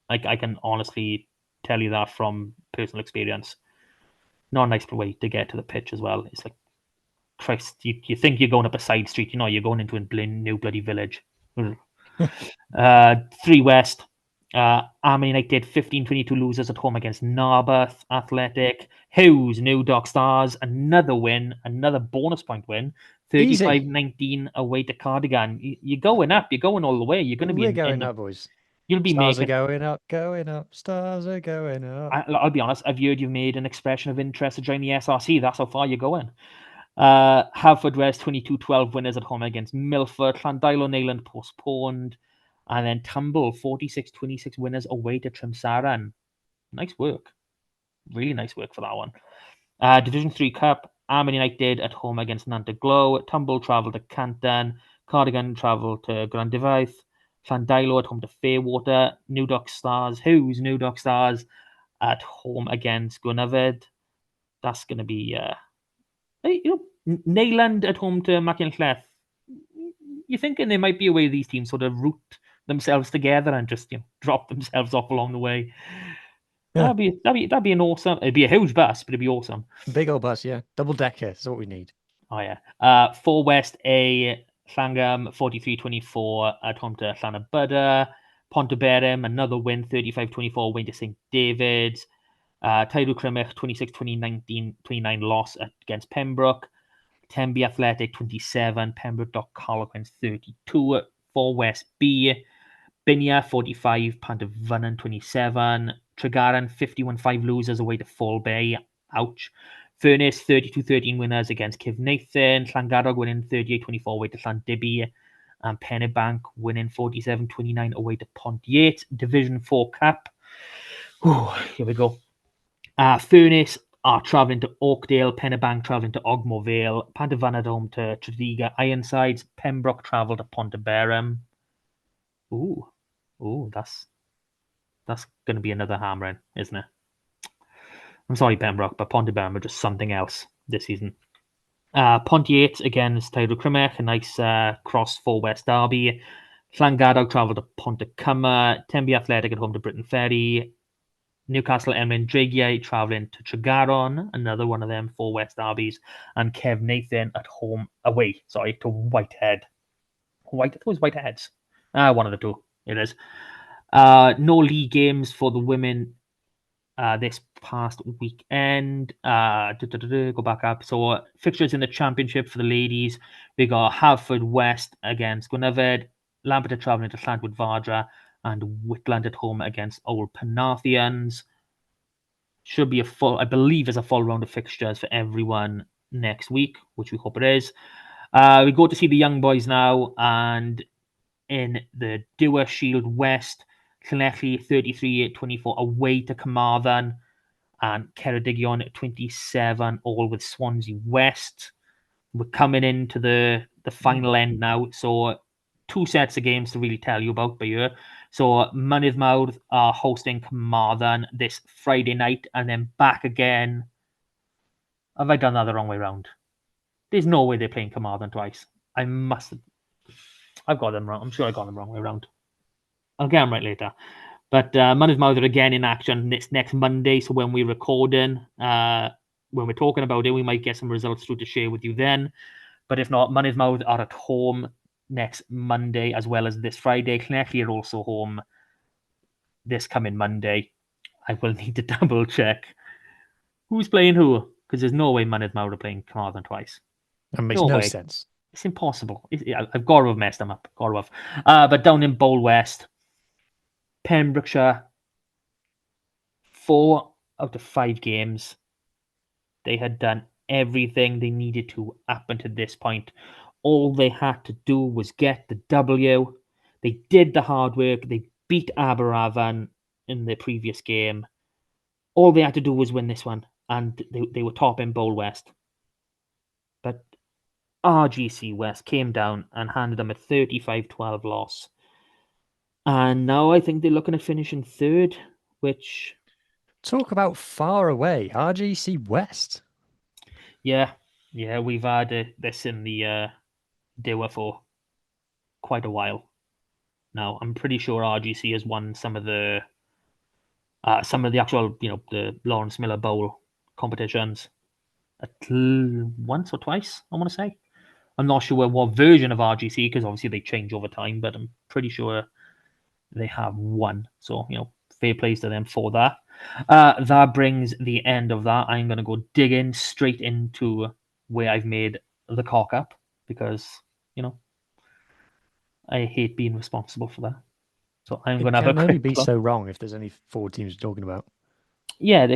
I can honestly tell you that from personal experience. Not a nice way to get to the pitch as well. It's like, Christ, you think you're going up a side street, you're going into a new bloody village. 3 West, Army United 15-22 losers at home against Narberth Athletic. Huw's New Dock Stars, another win, another bonus point win. 35-19 away to Cardigan. You're going up. You're going all the way. You're going to be going up, boys. You'll be Stars making. Are going up. Stars are going up. I'll be honest. I've heard you've made an expression of interest to join the SRC. That's how far you're going. Haverfordwest 22-12 winners at home against Milford. Llandilo Neyland postponed. And then Tumble 46-26 winners away to Trimsaran. Nice work. Really nice work for that one. Division 3 Cup, Armagh United at home against Nantaglow. Tumble travelled to Canton. Cardigan travelled to Grandivaith. Llandilo at home to Fairwater. New Dock Stars. Huw's New Dock Stars at home against Gwynafed. That's going to be... Neyland at home to Machynlleth. You're thinking there might be a way these teams sort of root themselves together and just drop themselves off along the way. Yeah. That'd be an awesome. It'd be a huge bus, but it'd be awesome. Big old bus, yeah. Double decker is what we need. Oh yeah. 4 West A Llangam 43-24 at home to Llanybydr. Pontyberem another win 35-24 win to St David's. Tyrw Crymych 26-29 loss against Pembroke. Tenby Athletic 27, Pembroke Dock Harlequins 32, 4 West B, Binia 45, Pantavannan 27, Tregaron 51-5 losers away to Fall Bay, ouch. Furness 32-13 winners against Kivnathan, Llangadog winning 38-24 away to Llandibby, and Pennebank winning 47-29 away to Pontiac. Division 4 Cup. Here we go. Furness are travelling to Oakdale, Pennebank travelling to Ogmore Vale, Pantavan at home to Tredegar Ironsides, Pembroke travel to Pontyberem. Ooh, that's going to be another hammering, isn't it? I'm sorry, Pembroke, but Pontyberem are just something else this season. Pontiac against Tydro Crimech, a nice cross 4 West derby. Llangadog travel to Pontycuma. Tenby Athletic at home to Britain Ferry. Newcastle Emlyn Dregiau travelling to Tregaron, another one of them 4 West derbies. And Kev Nathan at home, away, sorry, to Whitehead. I thought it was Whiteheads. One of the two, it is. No league games for the women this past weekend. Go back up. So fixtures in the championship for the ladies. We got Halford West against Gwynedd, Lambert travelling to Llantwood Vardra, and Whitland at home against Old Penarthians. Should be I believe, is a full round of fixtures for everyone next week, which we hope it is. We go to see the young boys now, and in the Dewar Shield West, Llanelli 33-24 away to Carmarthen, and Ceredigion 27 all with Swansea West. We're coming into the final end now, so 2 sets of games to really tell you about by here. So Mynydd Mawr are hosting Carmarthen this Friday night, and then back again. Have I done that the wrong way around? There's no way they're playing Carmarthen twice. I must have. I've got them wrong. I'm sure I got them wrong way around. I'll get them right later. But Mynydd Mawr are again in action next Monday. So when we're recording, when we're talking about it, we might get some results through to share with you then. But if not, Mynydd Mawr are at home next Monday as well as this Friday. Llanelli are also home this coming Monday. I will need to double check who's playing who, because there's no way Mynydd Mawr are playing Carmarthen twice. That makes No no way. sense. It's impossible. I've got to have messed them up. Got to have. But down in Bowl West, Pembrokeshire, 4 out of 5 games, they had done everything they needed to up until this point. All they had to do was get the W. They did the hard work. They beat Aberafan in the previous game. All they had to do was win this one, and they were top in Bowl West. But RGC West came down and handed them a 35-12 loss. And now I think they're looking at finishing third, which... Talk about far away. RGC West. Yeah, we've had this in the Dewar for quite a while now. I'm pretty sure RGC has won some of the actual, the Lawrence Miller Bowl competitions once or twice, I want to say. I'm not sure what version of RGC, because obviously they change over time, but I'm pretty sure they have won. So, fair plays to them for that. That brings the end of that. I'm going to go dig in straight into where I've made the cock up, because, I hate being responsible for that. So I'm going It to have a can only quick be look. so wrong if there's only 4 teams you're talking about. Yeah,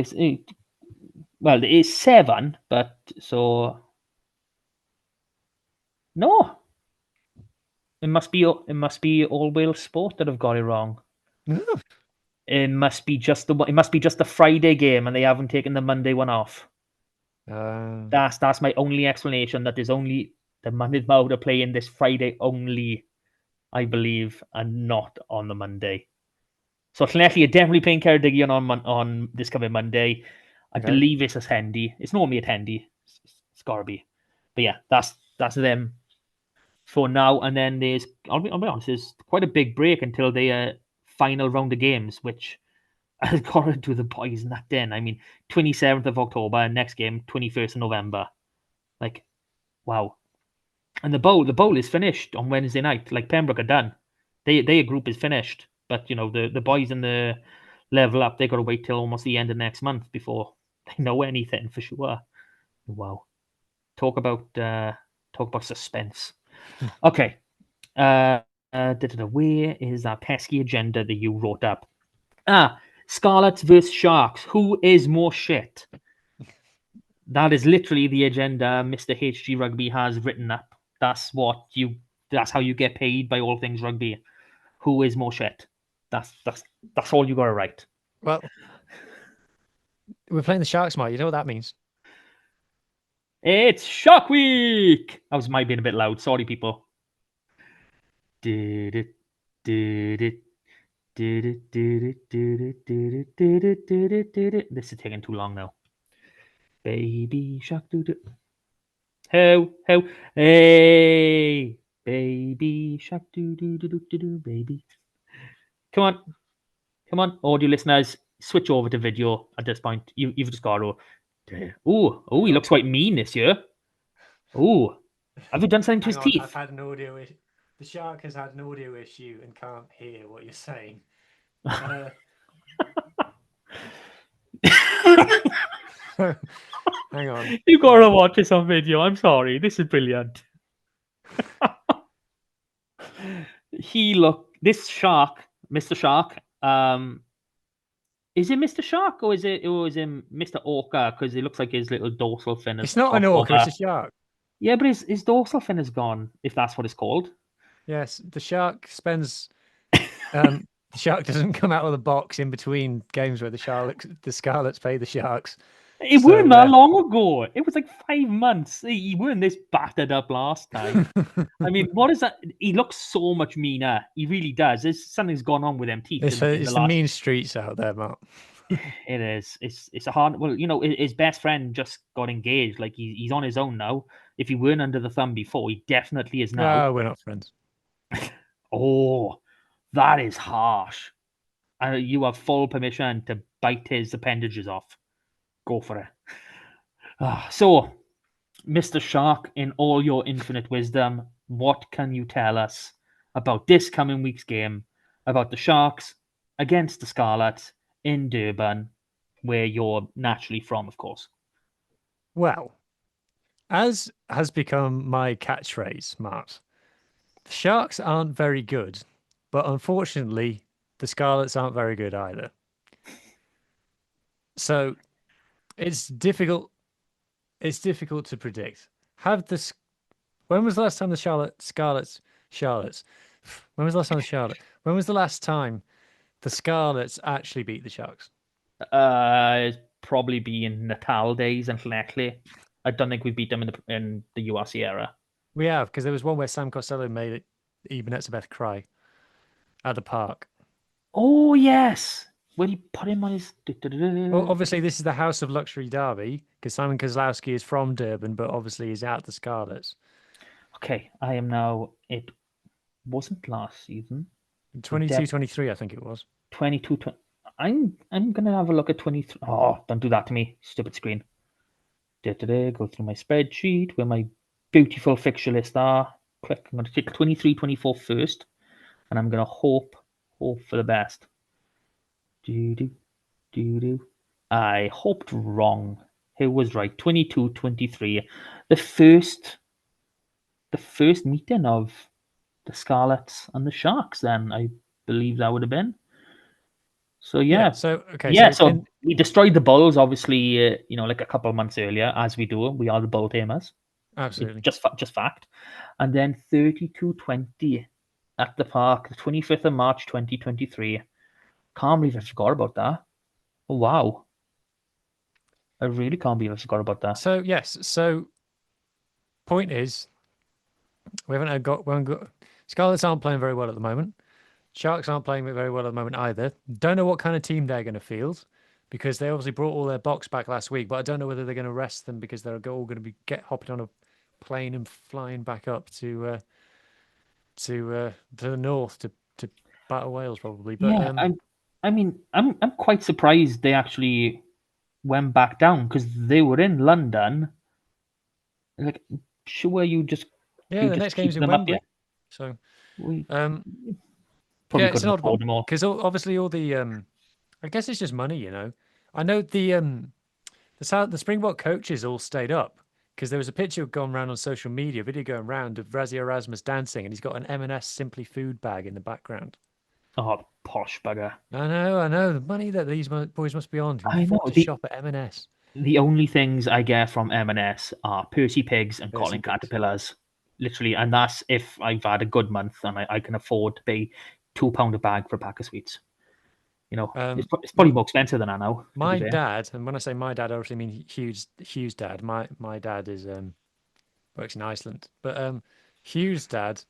well, it is 7, but so no, it must be All Wales Sport that have got it wrong. It must be just the Friday game, and they haven't taken the Monday one off. That's my only explanation. That there's only the Mynydd Mawr are playing this Friday only, I believe, and not on the Monday. So Llanelli are definitely playing Ceredigion on this coming Monday. I believe it's at Hendy. It's normally at Hendy. It's gotta be. But yeah, that's them for now. And then I'll be honest, there's quite a big break until the final round of games, which I've got to do the boys in that then. I mean, 27th of October, next game, 21st of November. Like, wow. And the bowl is finished on Wednesday night. Like, Pembroke are done. Their group is finished. But, the boys in the level up, they got to wait till almost the end of next month before they know anything for sure. Wow. Talk about suspense. Okay. Where is that pesky agenda that you wrote up? Scarlets versus Sharks. Who is more shit? That is literally the agenda Mr. HG Rugby has written up. That's how you get paid by all things rugby. Who is more shit? That's all you gotta write. Well, we're playing the Sharks, Mike. You know what that means? It's Shark Week! That was might being a bit loud. Sorry, people. Did it, did it, did it, did it, did it, did it, did it, did it, did it. This is taking too long now. Baby shark, do do. How, hey, baby shark, do, baby. Come on, come on, audio listeners, switch over to video at this point. You've just got to. Oh, Hang he on. looks quite mean this year. Oh, have you done something to Hang his on, I've teeth? had an audio issue. The shark has had an audio issue and can't hear what you're saying. Uh, hang on. You gotta Right. watch this on video. I'm sorry, this is brilliant. This shark, Mr. Shark. Is it Mr. Shark or is it Mr. Orca? Because it looks like his little dorsal fin has It's not an crossed orca, it's over. a shark. Yeah, but his dorsal fin is gone, if that's what it's called. Yes, the shark doesn't come out of the box in between games where the Scarlets play the Sharks. It weren't So that long ago. It was like 5 months. He weren't this battered up last time. I mean, what is that? He looks so much meaner. He really does. Something's gone on with them teeth in the it's the last. mean streets out there, Mark. It is. It's a hard. Well, his best friend just got engaged. Like he's on his own now. If he weren't under the thumb before, he definitely is now. Oh, we're not friends. Oh, that is harsh. You have full permission to bite his appendages off. Go for it. So, Mr. Shark, in all your infinite wisdom, what can you tell us about this coming week's game, about the Sharks against the Scarlets in Durban, where you're naturally from, of course? Well, as has become my catchphrase, Mark, the Sharks aren't very good, but unfortunately, the Scarlets aren't very good either. So it's difficult. It's difficult to predict. Have this. When was the last time the Charlottes? When was the last time the Charlotte? When was the last time the Scarlets actually beat the Sharks? It'd probably be in Natal days and Leclerc. I don't think we beat them in the URC era. We have, because there was one where Sam Costello made it Eben Etzebeth cry at the park. Oh yes, when he put him on his. Well, obviously, this is the House of Luxury Derby because Simon Kozlowski is from Durban, but obviously he's out the Scarlets. Okay, I am now. It wasn't last season. It 22, 23, I think it was. 22, 20. I'm gonna have a look at 23. Oh, don't do that to me, stupid screen. Go through my spreadsheet where my beautiful fixture list are. Click. I'm gonna take 23, 24 first, and I'm gonna hope for the best. Do do do do. I hoped wrong. Who was right? 22, 23. The first, the first meeting of the Scarlets and the Sharks. Then I believe that would have been. So Yeah. yeah, So okay. yeah. So So in we destroyed the Bulls, obviously. Like a couple of months earlier, as we do. We are the Bull tamers. It's absolutely. just fact. And then 32-20 at the park, the 25th of March, 2023. Can't believe I forgot about that. Oh, wow, I really can't believe I forgot about that. So yes. So point is, we haven't got Scarlets aren't playing very well at the moment. Sharks aren't playing very well at the moment either. Don't know what kind of team they're going to field because they obviously brought all their box back last week, but I don't know whether they're going to rest them because they're all going to be hopping on a plane and flying back up to the north to battle Wales probably. But Yeah, I'm quite surprised they actually went back down because they were in London. Like, sure, yeah, you the just next game's keep in them up here. Wembley, so We um, yeah, probably it's couldn't an odd afford one them all. because obviously all the I guess it's just money, you know. I know the Springbok coaches all stayed up because there was a picture gone around on social media, video going around of Razzie Erasmus dancing, and he's got an M&S Simply Food bag in the background. Oh, posh bugger. I know. The money that these boys must be on can I know. afford to shop at M&S. The only things I get from M&S are Percy pigs and Percy cotton pigs. caterpillars, literally, and that's if I've had a good month and I can afford to pay £2 a bag for a pack of sweets. It's probably more expensive than that now. To be My fair. dad, and when I say my dad, I obviously mean Hugh's dad. My dad is works in Iceland, but Hugh's dad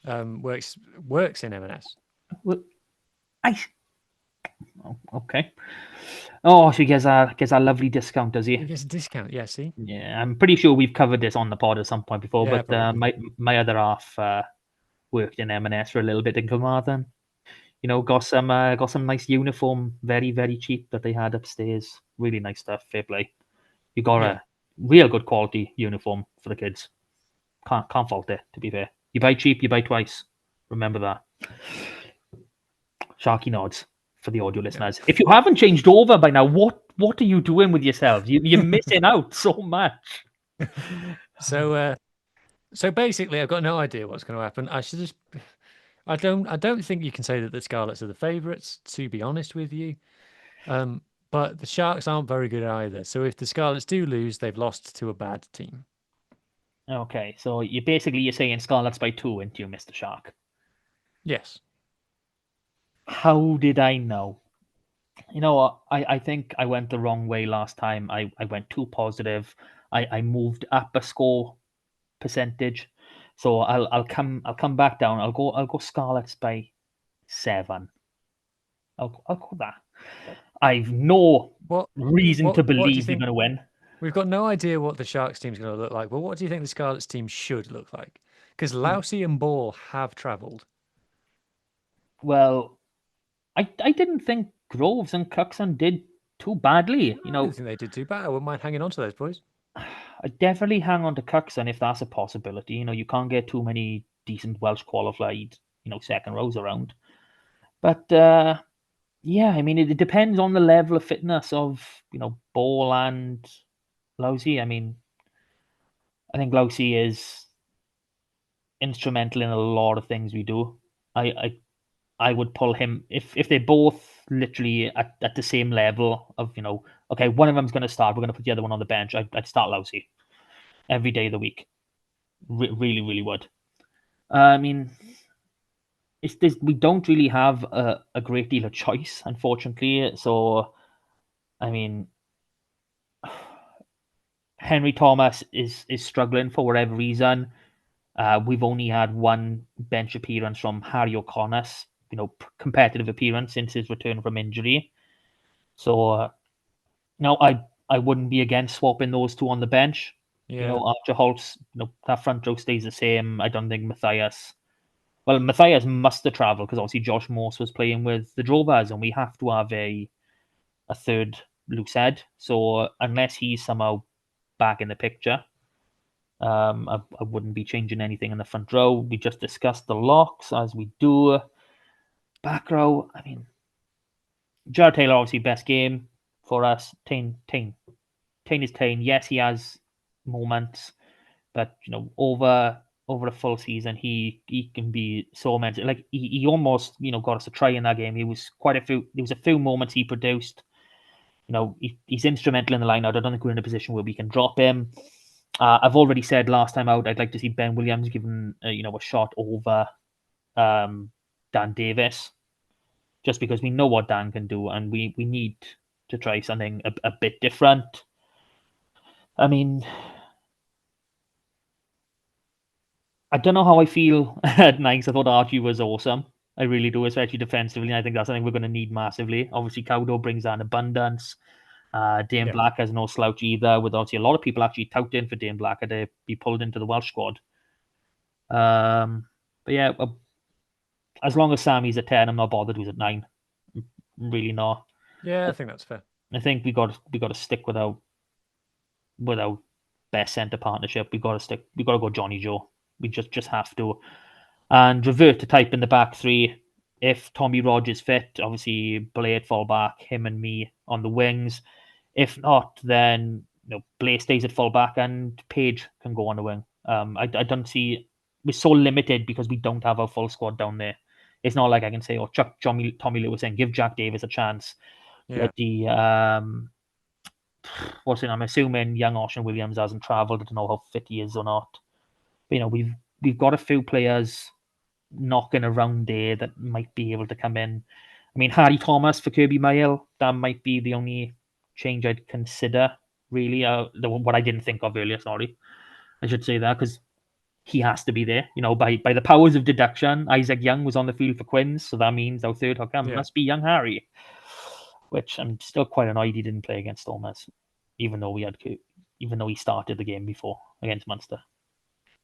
works in M&S. Well, I Okay. Oh, she gets a lovely discount, does he? He gets a discount. Yeah, see? Yeah, I'm pretty sure we've covered this on the pod at some point before. Yeah, But probably. my other half worked in M&S for a little bit in Carmarthen. Got some nice uniform, very very cheap that they had upstairs. Really nice stuff. Fair play. You got Yeah. a real good quality uniform for the kids. Can't fault it. To be fair, you buy cheap, you buy twice. Remember that. Sharky nods for the audio Yeah. listeners. If you haven't changed over by now, what are you doing with yourselves? You're missing out so much. So so basically I've got no idea what's going to happen. I should just I don't think you can say that the Scarlets are the favourites, to be honest with you. Um, but the Sharks aren't very good either. So if the Scarlets do lose, they've lost to a bad team. Okay, so you're saying Scarlets by two, into you, Mr. Shark. Yes. How did I know? You know what? I think I went the wrong way last time. I went too positive. I moved up a score percentage. So I'll come back down. I'll go Scarlets by 7. I'll go that. I've no What reason to what do you believe they're think? gonna win. We've got no idea what the Sharks team's going to look like. But what do you think the Scarlets team should look like? Because Lousy and Ball have travelled. Well, I didn't think Groves and Cookson did too badly. I didn't think they did too bad. I wouldn't mind hanging on to those boys. I definitely hang on to Cookson if that's a possibility. You can't get too many decent Welsh qualified, second rows around. But yeah, I mean, it depends on the level of fitness of Ball and Lousy. I mean, I think Lousy is instrumental in a lot of things we do. I I, I would pull him if they're both literally at the same level of okay, one of them's going to start. We're going to put the other one on the bench. I'd start Lousy every day of the week. Really, really would. I mean, we don't really have a great deal of choice, unfortunately. So, I mean, Henry Thomas is struggling for whatever reason. We've only had one bench appearance from Harry O'Connor's, competitive appearance since his return from injury. So, no, I wouldn't be against swapping those two on the bench. Yeah. Archer Holtz, that front row stays the same. I don't think Matthias. Well, Matthias must have travelled because obviously Josh Morse was playing with the Drovers, and we have to have a third loose head. So unless he's somehow back in the picture, I wouldn't be changing anything in the front row. We just discussed the locks as we do. Back row, I mean, Jared Taylor obviously best game for us. Tane is Tane. Yes, he has moments, but over a full season, he can be so mental. Like he almost got us a try in that game. He was quite a few. There was a few moments he produced. He's instrumental in the line out. I don't think we're in a position where we can drop him. I've already said last time out, I'd like to see Ben Williams given a shot over Dan Davis, just because we know what Dan can do, and we need to try something a bit different. I mean, I don't know how I feel at Ninth. I thought Archie was awesome. I really do, especially defensively. I think that's something we're going to need massively. Obviously, Cowdo brings that abundance. Dane Yeah. Black has no slouch either, with obviously a lot of people actually touting for Dane Black to be pulled into the Welsh squad. But yeah, as long as Sammy's at 10, I'm not bothered who's at 9. Really not. Yeah, I think that's fair. I think we got to stick without best centre partnership. We got to go Johnny Joe. We just have to. And revert to type in the back three. If Tommy Rogers fit, obviously Blade fall back, him and me on the wings. If not, then Blade stays at full back and Page can go on the wing. I don't see we're so limited because we don't have a full squad down there. It's not like I can say, chuck Tommy Lewis in, give Jack Davis a chance. Yeah. Bloody what's it? I'm assuming young Ocean Williams hasn't travelled. I don't know how fit he is or not. But we've got a few players knocking around there that might be able to come in. I mean, Harry Thomas for Kirby Mail, that might be the only change I'd consider, really. What I didn't think of earlier, sorry. I should say that because he has to be there. By the powers of deduction, Isaac Young was on the field for Quins, so that means our third hooker Yeah. must be young Harry. which I'm still quite annoyed he didn't play against Stormers, even though he started the game before against Munster.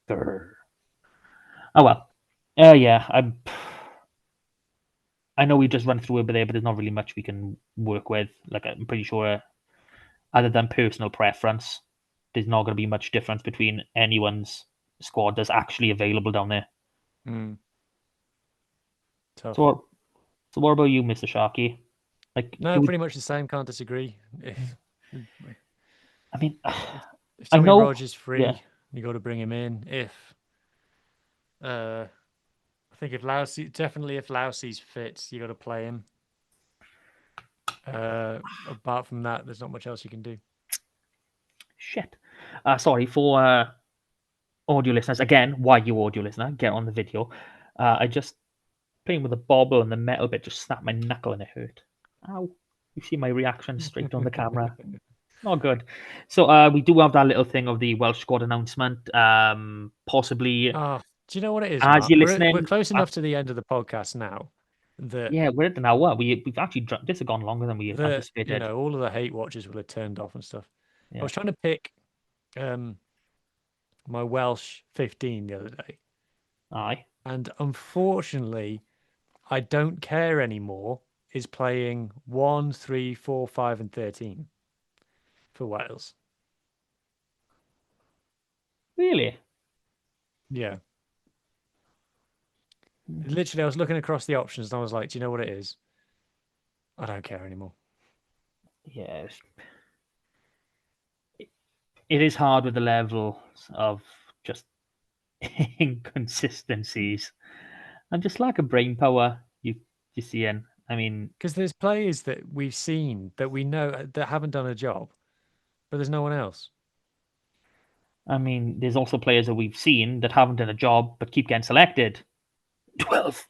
Grr. Oh well. Yeah, I know we just run through it there, but there's not really much we can work with. Like I'm pretty sure, other than personal preference, there's not going to be much difference between anyone's squad that's actually available down there. Tough. So, so what about you, Mr. Sharky? Like, No, pretty much the same. Can't disagree. I mean, If I Tommy know, Rogers is yeah, free, you got to bring him in. If I think if Lousey's fit, you got to play him. Apart from that, there's not much else you can do. shit. Sorry for audio listeners again. Why you audio listener? Get on the video. I just playing with the bobble and the metal bit just snapped my knuckle and it hurt. Ow! You see my reaction straight on the camera. Not good. So we do have that little thing of the Welsh squad announcement. Possibly Oh, do you know what it is, as Mark? you're We're listening. close enough to the end of the podcast now that Yeah, we're at an hour. We've actually this has gone longer than we anticipated. all of the hate watchers will have turned off and stuff. I Yeah. was trying to pick my Welsh 15 the other day, Aye. and unfortunately, I don't care anymore. Is playing 1, 3, 4, 5, and 13 for Wales. Really? Yeah. Literally, I was looking across the options and I was like, do you know what it is? I don't care anymore. Yeah. It is hard with the levels of just inconsistencies and just lack of brain power you see in. I mean, Because there's players that we've seen that we know that haven't done a job, but there's no one else. there's also players that we've seen that haven't done a job but keep getting selected. 12.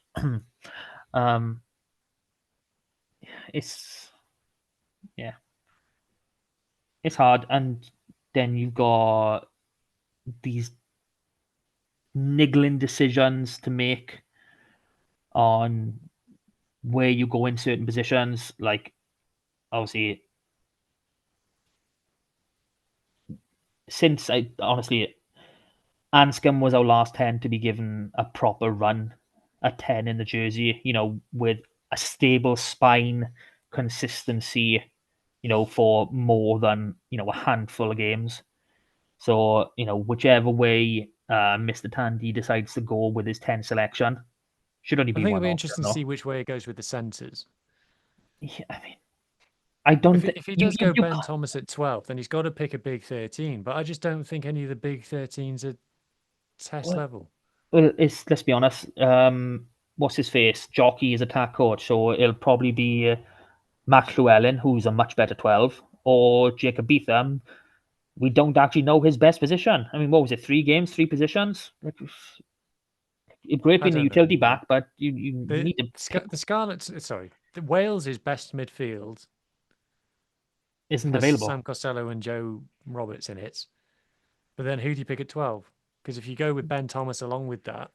um, it's yeah, it's hard, and then you've got these niggling decisions to make on where you go in certain positions. Like obviously, since I honestly Anscombe was our last 10 to be given a proper run, a 10 in the jersey, with a stable spine, consistency, for more than, a handful of games. So, whichever way Mr. Tandy decides to go with his 10 selection, should only I be think it'll one be option, interesting to though. see which way it goes with the centres. Yeah, I don't think If he you, does you, go you Ben Thomas at 12, then he's got to pick a big 13. But I just don't think any of the big 13s are test well, level. let's be honest. What's his face? Jockey is attack coach, so it'll probably be Max Llewellyn, who's a much better 12, or Jacob Beetham. We don't actually know his best position. What was it? 3 games, 3 positions? Great I being a don't know. utility back, but you The need to pick the Scarlets, sorry, the Wales' best midfield isn't has available. Sam Costello and Joe Roberts in it. But then who do you pick at 12? Because if you go with Ben Thomas along with that,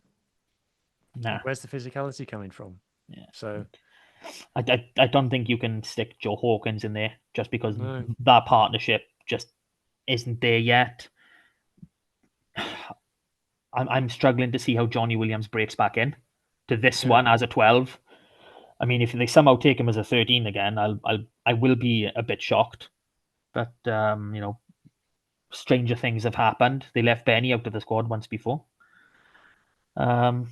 Nah. where's the physicality coming from? Yeah. So I don't think you can stick Joe Hawkins in there just because no, that partnership just isn't there yet. I'm struggling to see how Johnny Williams breaks back in to this yeah. one as a 12. If they somehow take him as a 13 again, I will be a bit shocked. But stranger things have happened. They left Benny out of the squad once before. Um,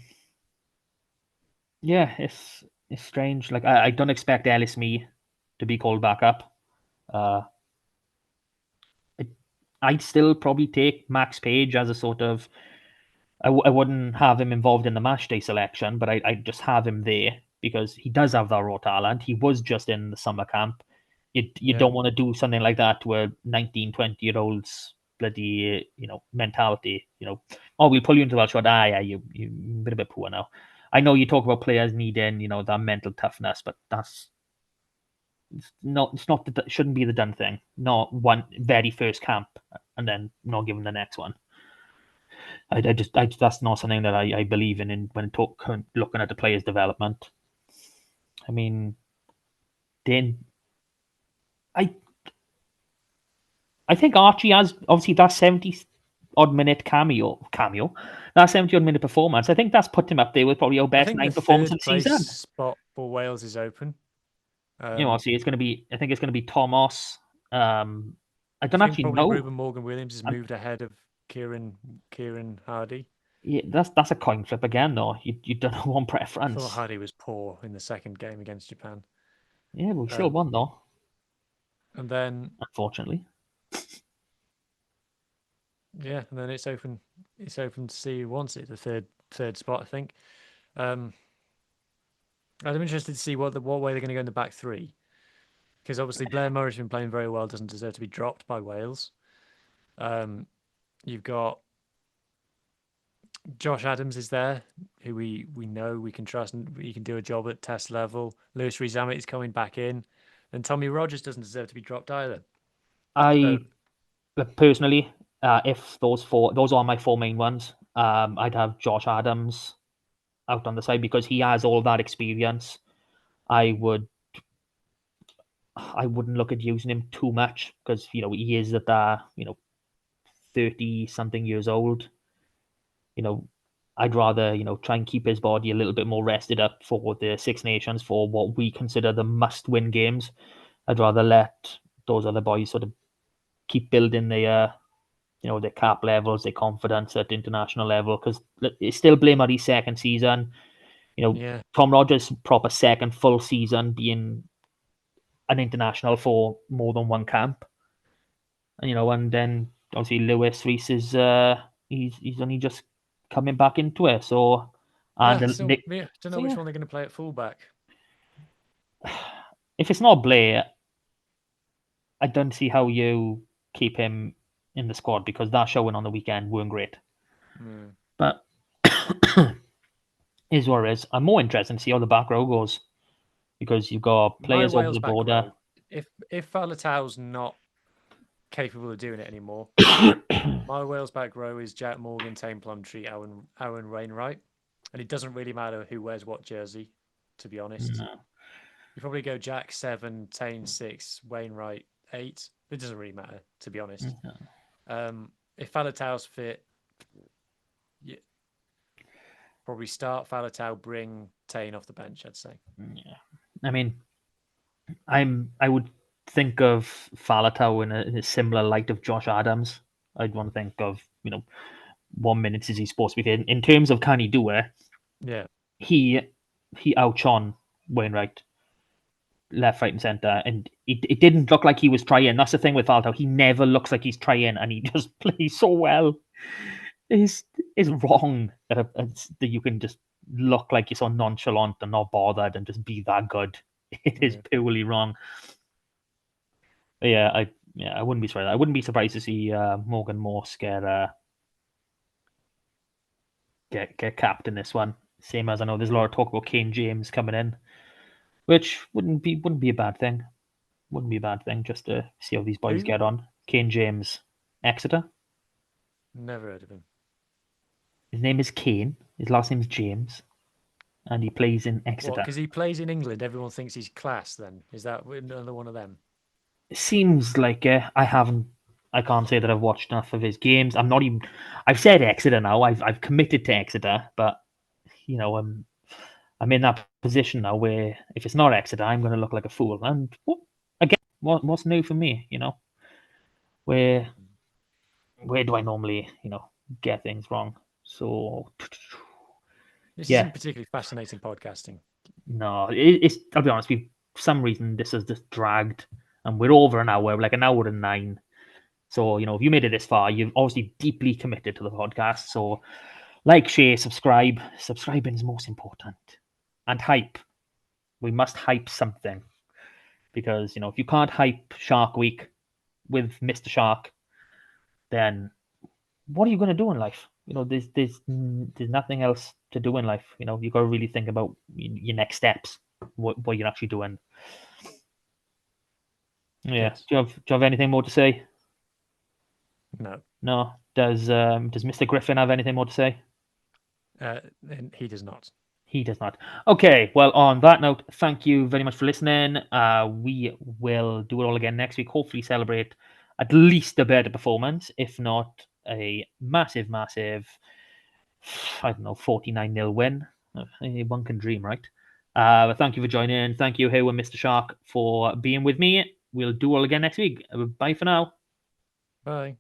yeah, it's strange. Like I don't expect Ellis Me to be called back up. Uh, I'd still probably take Max Page as a sort of. I wouldn't have him involved in the match day selection, but I'd just have him there because he does have that raw talent. He was just in the summer camp. You Yeah. don't want to do something like that to a 19, 20-year-old's bloody, mentality. Oh, we'll pull you into the shot. Yeah, you're a bit poor now. I know you talk about players needing, that mental toughness, but it shouldn't be the done thing. Not one very first camp and then not given the next one. That's not something that I believe in when looking at the players' development. I mean, I I think Archie has obviously that 70 odd minute cameo, that 70 odd minute performance. I think that's put him up there with probably our I best think the 9 performance of third the place season. spot for Wales is open. Obviously it's going to be. I think it's going to be Thomas. I I don't think actually probably know. Ruben Morgan Williams has And moved ahead of Kieran Hardy. yeah, that's a coin flip again, though. You don't know one I thought preference. Hardy was poor in the second game against Japan. Yeah, but we still Um, won though. and then Unfortunately, yeah, and then it's open. It's open to see who wants it. The third spot, I think. Um, I'm interested to see what way they're going to go in the back three, because obviously Blair Murray's been playing very well, doesn't deserve to be dropped by Wales. Um, you've got Josh Adams is there, who we know we can trust and he can do a job at test level. Lewis Rees-Zammit is coming back in, and Tommy Rogers doesn't deserve to be dropped either. So I personally, if those are my four main ones, I'd have Josh Adams out on the side because he has all that experience. I would I wouldn't look at using him too much because he is at that 30 something years old. You know, I'd rather try and keep his body a little bit more rested up for the Six Nations for what we consider the must-win games. I'd rather let those other boys sort of keep building their cap levels, their confidence at international level because it's still Blair Murray's second season. yeah, Tom Rogers' proper second full season being an international for more than one camp. And then obviously Lewis Reese is he's only just coming back into it. So yeah. and So Nick, yeah, don't so know which yeah, one they're going to play at fullback. if it's not Blair, I don't see how you keep him in the squad because that showing on the weekend weren't great. Mm. But is what it is. I'm more interested to see how the back row goes because you've got My players over Wales the back border. row. If Faletau's not capable of doing it anymore, my Wales back row is Jack Morgan, Tame Plumtree, Aaron Wainwright, and it doesn't really matter who wears what jersey. To be honest, No. you probably go Jack 7, Tane 6, Wainwright 8. It doesn't really matter, to be honest. If Faletau's fit, yeah, probably start Faletau, bring Tane off the bench, I'd say. Yeah. I mean, I would think of Falatau in a similar light of Josh Adams. I'd want to think of 1 minute is he supposed to be here. In terms of can he do it, Yeah. he he outshone Wainwright left, right, and centre, and it didn't look like he was trying. That's the thing with Falatau. He never looks like he's trying, and he just plays so well. It's wrong that you can just look like you're so nonchalant and not bothered and just be that good. It is Yeah. purely wrong. But I wouldn't be surprised. I wouldn't be surprised to see Morgan Morse get capped in this one. Same as I know there's a lot of talk about Kane James coming in, which wouldn't be a bad thing. Wouldn't be a bad thing just to see how these boys Who? get on. Kane James, Exeter. Never heard of him. His name is Kane. His last name is James, and he plays in What? Exeter. Because he plays in England, everyone thinks he's class. Then is that another one of them? It seems like I haven't. I can't say that I've watched enough of his games. I'm not even. I've said Exeter now. I've committed to Exeter, but I'm in that position now where if it's not Exeter, I'm going to look like a fool. And again, what's new for me? Where where do I normally get things wrong? So This yeah, isn't particularly fascinating podcasting. no, it's. I'll be honest. For some reason this has just dragged, and we're over an hour. We're like an hour and nine. So if you made it this far, you've obviously deeply committed to the podcast. So like, share, subscribe. Subscribing is most important, and hype. We must hype something because if you can't hype Shark Week with Mr. Shark, then what are you going to do in life? There's nothing else to do in life. You got to really think about your next steps, what you're actually doing. Yeah. Yes. Do you have anything more to say? No. No. Does Mr. Griffin have anything more to say? And he does not. He does not. Okay, well, on that note, thank you very much for listening. We will do it all again next week. Hopefully, celebrate at least a better performance, if not a massive, massive, I don't know, 49-0 win. One can dream, right? But thank you for joining. Thank you, Huw and Mr. Shark, for being with me. We'll do all again next week. Bye for now. Bye.